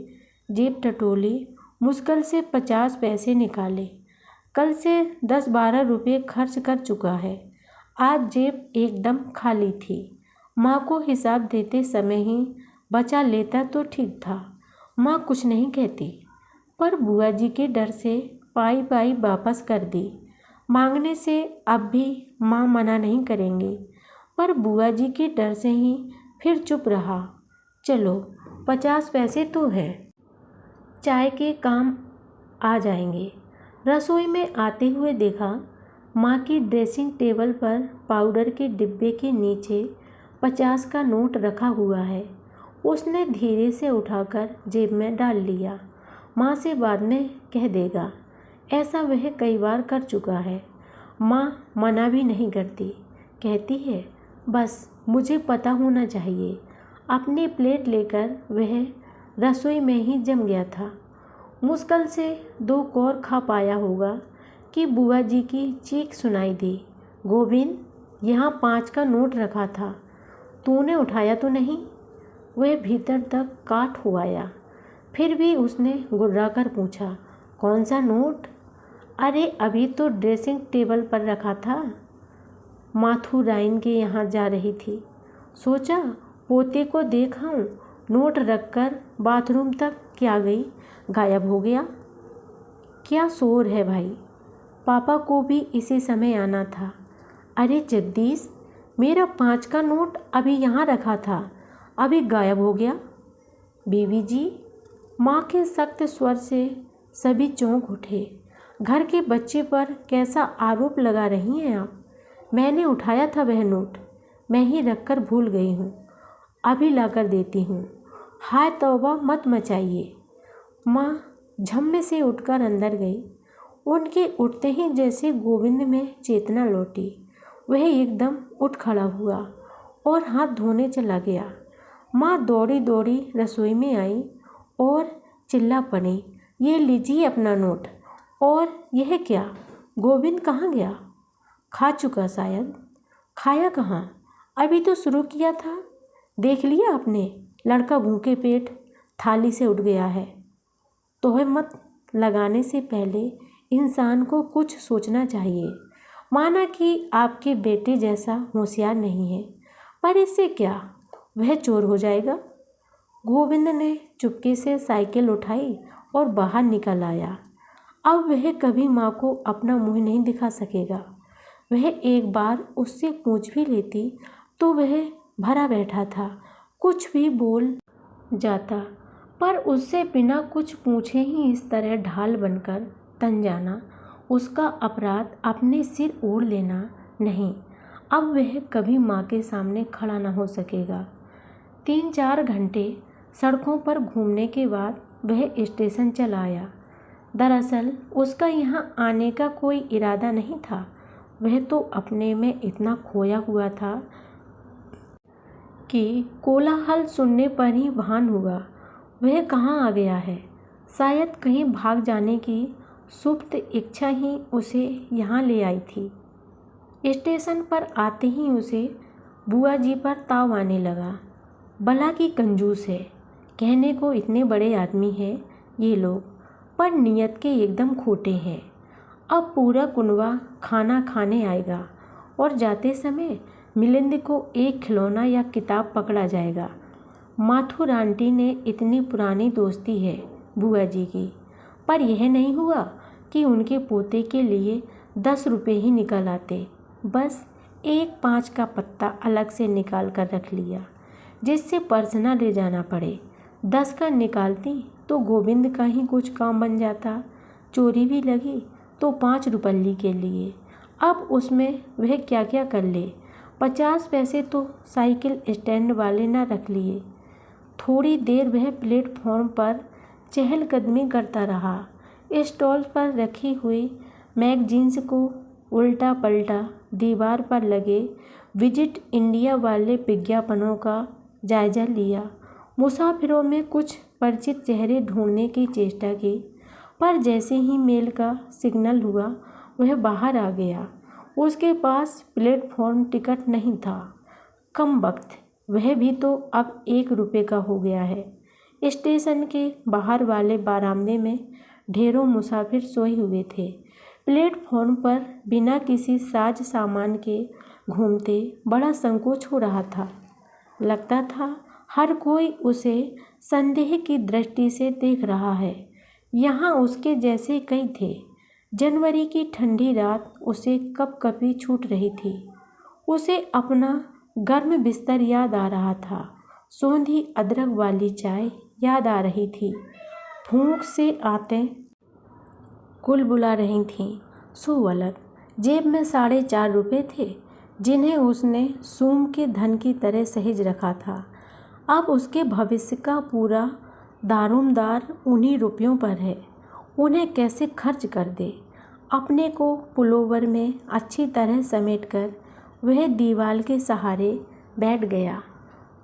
जेब टटोली, मुश्किल से 50 पैसे निकाले। कल से 10-12 रुपये खर्च कर चुका है। आज जेब एकदम खाली थी। माँ को हिसाब देते समय ही बचा लेता तो ठीक था। माँ कुछ नहीं कहती, पर बुआ जी के डर से पाई पाई वापस कर दी। मांगने से अब भी माँ मना नहीं करेंगी, पर बुआ जी के डर से ही फिर चुप रहा। चलो 50 पैसे तो है, चाय के काम आ जाएंगे। रसोई में आते हुए देखा, माँ की ड्रेसिंग टेबल पर पाउडर के डिब्बे के नीचे 50 का नोट रखा हुआ है। उसने धीरे से उठाकर जेब में डाल लिया। माँ से बाद में कह देगा, ऐसा वह कई बार कर चुका है। माँ मना भी नहीं करती, कहती है बस मुझे पता होना चाहिए। अपनी प्लेट लेकर वह रसोई में ही जम गया था। मुश्किल से 2 कौर खा पाया होगा कि बुआ जी की चीख सुनाई दी, गोविंद, यहाँ 5 का नोट रखा था, तूने उठाया तो नहीं? वह भीतर तक काट हो आया। फिर भी उसने गुर्रा कर पूछा, कौन सा नोट? अरे अभी तो ड्रेसिंग टेबल पर रखा था। माथुराइन के यहाँ जा रही थी, सोचा पोते को देखाऊं। नोट रखकर बाथरूम तक क्या गई, गायब हो गया। क्या शोर है भाई, पापा को भी इसी समय आना था। अरे जगदीश, मेरा 5 का नोट अभी यहाँ रखा था, अभी गायब हो गया। बीवी जी, माँ के सख्त स्वर से सभी चौंक उठे। घर के बच्चे पर कैसा आरोप लगा रही हैं आप? मैंने उठाया था वह नोट, मैं ही रखकर भूल गई हूँ, अभी लाकर देती हूँ। हाय तौबा, मत मचाइए। माँ झम्मे से उठकर अंदर गई। उनके उठते ही जैसे गोविंद में चेतना लौटी। वह एकदम उठ खड़ा हुआ और हाथ धोने चला गया। माँ दौड़ी दौड़ी रसोई में आई और चिल्ला पड़ी, ये लीजिए अपना नोट। और यह क्या, गोविंद कहाँ गया? खा चुका शायद। खाया कहाँ, अभी तो शुरू किया था। देख लिया आपने, लड़का भूखे पेट थाली से उठ गया है। तोहमत लगाने से पहले इंसान को कुछ सोचना चाहिए। माना कि आपके बेटे जैसा होशियार नहीं है, पर इससे क्या, वह चोर हो जाएगा। गोविंद ने चुपके से साइकिल उठाई और बाहर निकल आया। अब वह कभी माँ को अपना मुंह नहीं दिखा सकेगा। वह एक बार उससे पूछ भी लेती तो वह भरा बैठा था, कुछ भी बोल जाता, पर उससे बिना कुछ पूछे ही इस तरह ढाल बनकर तन जाना, उसका अपराध अपने सिर ओढ़ लेना नहीं। अब वह कभी माँ के सामने खड़ा न हो सकेगा। 3-4 घंटे सड़कों पर घूमने के बाद वह स्टेशन चला आया। दरअसल उसका यहाँ आने का कोई इरादा नहीं था। वह तो अपने में इतना खोया हुआ था कि कोलाहल सुनने पर ही भान हुआ वह कहाँ आ गया है। शायद कहीं भाग जाने की सुप्त इच्छा ही उसे यहाँ ले आई थी। स्टेशन पर आते ही उसे बुआ जी पर ताव आने लगा। भला की कंजूस है, कहने को इतने बड़े आदमी हैं ये लोग, पर नियत के एकदम खोटे हैं। अब पूरा कुनबा खाना खाने आएगा और जाते समय मिलिंद को एक खिलौना या किताब पकड़ा जाएगा। माथुर आंटी ने इतनी पुरानी दोस्ती है बुआ जी की, पर यह नहीं हुआ कि उनके पोते के लिए 10 रुपये ही निकल आते। बस एक 5 का पत्ता अलग से निकाल कर रख लिया, जिससे पर्स न ले जाना पड़े। 10 का निकालती तो गोविंद का ही कुछ काम बन जाता। चोरी भी लगी तो 5 रुपल्ली के लिए। अब उसमें वह क्या क्या कर ले। 50 पैसे तो साइकिल स्टैंड वाले न रख लिए। थोड़ी देर वह प्लेटफॉर्म पर चहलकदमी करता रहा। स्टॉल पर रखी हुई मैगजीन्स को उल्टा पलटा, दीवार पर लगे विजिट इंडिया वाले विज्ञापनों का जायजा लिया। मुसाफिरों में कुछ परिचित चेहरे ढूंढने की चेष्टा की, पर जैसे ही मेल का सिग्नल हुआ वह बाहर आ गया। उसके पास प्लेटफॉर्म टिकट नहीं था। कम वक्त, वह भी तो अब 1 रुपये का हो गया है। स्टेशन के बाहर वाले बारामदे में ढेरों मुसाफिर सोए हुए थे। प्लेटफॉर्म पर बिना किसी साज सामान के घूमते बड़ा संकोच हो रहा था। लगता था हर कोई उसे संदेह की दृष्टि से देख रहा है। यहाँ उसके जैसे कई थे। जनवरी की ठंडी रात उसे कपकपी छूट रही थी। उसे अपना गर्म बिस्तर याद आ रहा था। सौंधी अदरक वाली चाय याद आ रही थी। भूख से आते कुल बुला रही थीं। सो अलग जेब में 4.5 रुपये थे, जिन्हें उसने सूम के धन की तरह सहेज रखा था। अब उसके भविष्य का पूरा दारोमदार उन्हीं रुपयों पर है। उन्हें कैसे खर्च कर दे। अपने को पुलोवर में अच्छी तरह समेटकर वह दीवार के सहारे बैठ गया।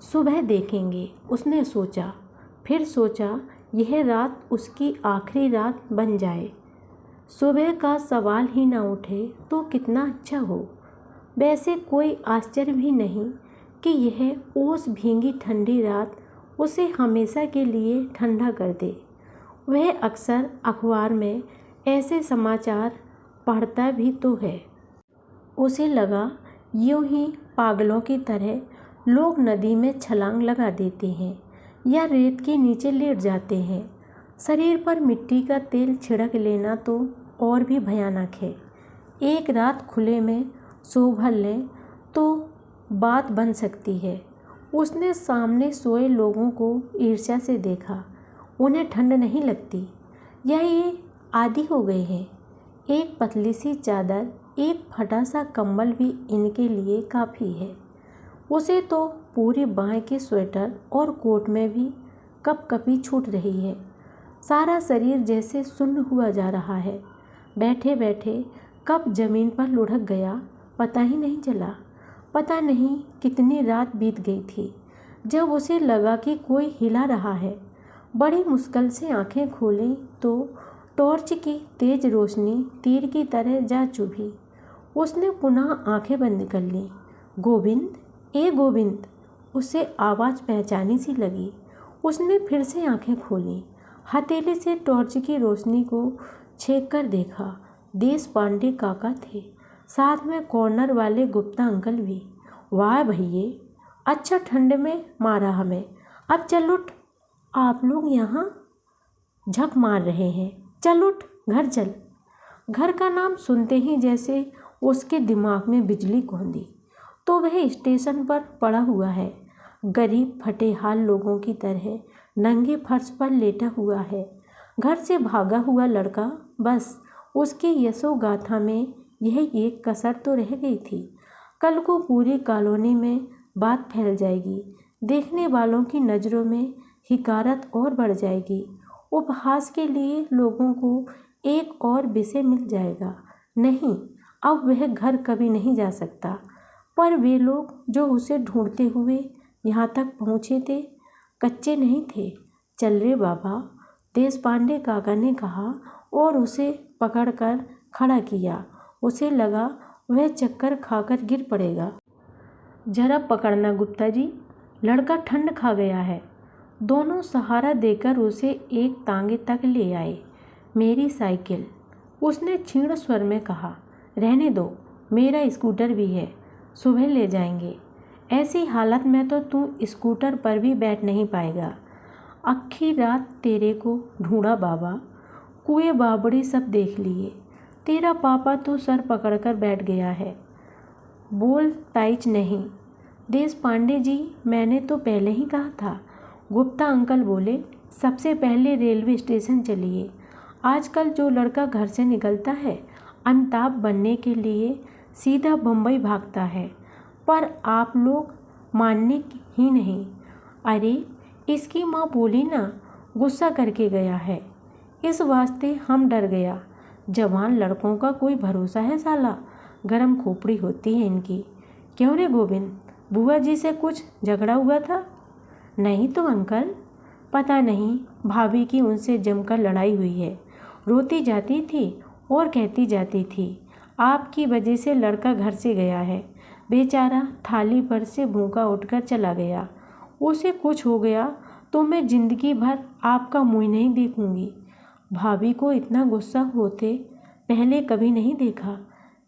सुबह देखेंगे, उसने सोचा। फिर सोचा यह रात उसकी आखिरी रात बन जाए। सुबह का सवाल ही ना उठे तो कितना अच्छा हो। वैसे कोई आश्चर्य भी नहीं कि यह ओस भींगी ठंडी रात उसे हमेशा के लिए ठंडा कर दे। वह अक्सर अखबार में ऐसे समाचार पढ़ता भी तो है। उसे लगा यूं ही पागलों की तरह लोग नदी में छलांग लगा देते हैं या रेत के नीचे लेट जाते हैं। शरीर पर मिट्टी का तेल छिड़क लेना तो और भी भयानक है। एक रात खुले में सो भर लें तो बात बन सकती है। उसने सामने सोए लोगों को ईर्ष्या से देखा। उन्हें ठंड नहीं लगती या ये आदी हो गए हैं। एक पतली सी चादर, एक फटा सा कंबल भी इनके लिए काफ़ी है। उसे तो पूरी बाँह के स्वेटर और कोट में भी कपकपी छूट रही है। सारा शरीर जैसे सुन्न हुआ जा रहा है। बैठे बैठे कब ज़मीन पर लुढ़क गया पता ही नहीं चला। पता नहीं कितनी रात बीत गई थी जब उसे लगा कि कोई हिला रहा है। बड़ी मुश्किल से आंखें खोली तो टॉर्च की तेज रोशनी तीर की तरह जा चुभी। उसने पुनः आंखें बंद कर लीं। गोविंद, ए गोविंद, उसे आवाज़ पहचानी सी लगी। उसने फिर से आंखें खोलीं। हथेली से टॉर्च की रोशनी को छेक कर देखा। देश पांडे काका थे, साथ में कॉर्नर वाले गुप्ता अंकल भी। वाह भैये, अच्छा ठंड में मारा हमें। अब चल उठ, आप लोग यहाँ झक मार रहे हैं। चल उठ, घर चल। घर का नाम सुनते ही जैसे उसके दिमाग में बिजली कौंधी। तो वह स्टेशन पर पड़ा हुआ है, गरीब फटे हाल लोगों की तरह नंगे फर्श पर लेटा हुआ है। घर से भागा हुआ लड़का, बस उसकी यशोगाथा में यह एक कसर तो रह गई थी। कल को पूरी कॉलोनी में बात फैल जाएगी। देखने वालों की नज़रों में हिकारत और बढ़ जाएगी। उपहास के लिए लोगों को एक और विषय मिल जाएगा। नहीं, अब वह घर कभी नहीं जा सकता। पर वे लोग जो उसे ढूंढते हुए यहाँ तक पहुँचे थे, कच्चे नहीं थे। चल रे बाबा, देशपांडे काका ने कहा और उसे पकड़कर खड़ा किया। उसे लगा वह चक्कर खाकर गिर पड़ेगा। जरा पकड़ना गुप्ता जी, लड़का ठंड खा गया है। दोनों सहारा देकर उसे एक तांगे तक ले आए। मेरी साइकिल, उसने क्षीण स्वर में कहा। रहने दो, मेरा स्कूटर भी है, सुबह ले जाएंगे। ऐसी हालत में तो तू स्कूटर पर भी बैठ नहीं पाएगा। अक्खी रात तेरे को ढूंढा बाबा, कुएं बाबड़ी सब देख लिए। तेरा पापा तो सर पकड़कर बैठ गया है। बोल ताइच नहीं। देशपांडे जी, मैंने तो पहले ही कहा था। गुप्ता अंकल बोले, सबसे पहले रेलवे स्टेशन चलिए। आजकल जो लड़का घर से निकलता है अमिताभ बनने के लिए सीधा बम्बई भागता है, पर आप लोग मानने ही नहीं। अरे इसकी माँ बोली ना, गुस्सा करके गया है, इस वास्ते हम डर गया। जवान लड़कों का कोई भरोसा है साला, गरम खोपड़ी होती है इनकी। क्यों रे गोविंद, बुआ जी से कुछ झगड़ा हुआ था? नहीं तो अंकल, पता नहीं, भाभी की उनसे जमकर लड़ाई हुई है। रोती जाती थी और कहती जाती थी, आपकी वजह से लड़का घर से गया है। बेचारा थाली पर से भूखा उठकर चला गया। उसे कुछ हो गया तो मैं ज़िंदगी भर आपका मुँह नहीं देखूंगी। भाभी को इतना गुस्सा होते पहले कभी नहीं देखा।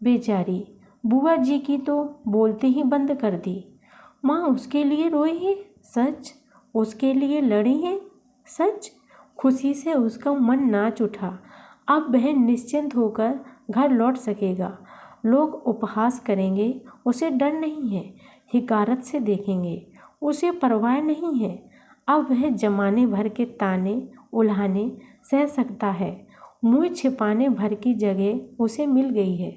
बेचारी बुआ जी की तो बोलते ही बंद कर दी। माँ उसके लिए रोई है, सच। उसके लिए लड़ी है, सच। खुशी से उसका मन नाच उठा। अब वह निश्चिंत होकर घर लौट सकेगा। लोग उपहास करेंगे, उसे डर नहीं है। हिकारत से देखेंगे, उसे परवाह नहीं है। अब वह जमाने भर के ताने उल्हाने सह सकता है। मुँह छिपाने भर की जगह उसे मिल गई है।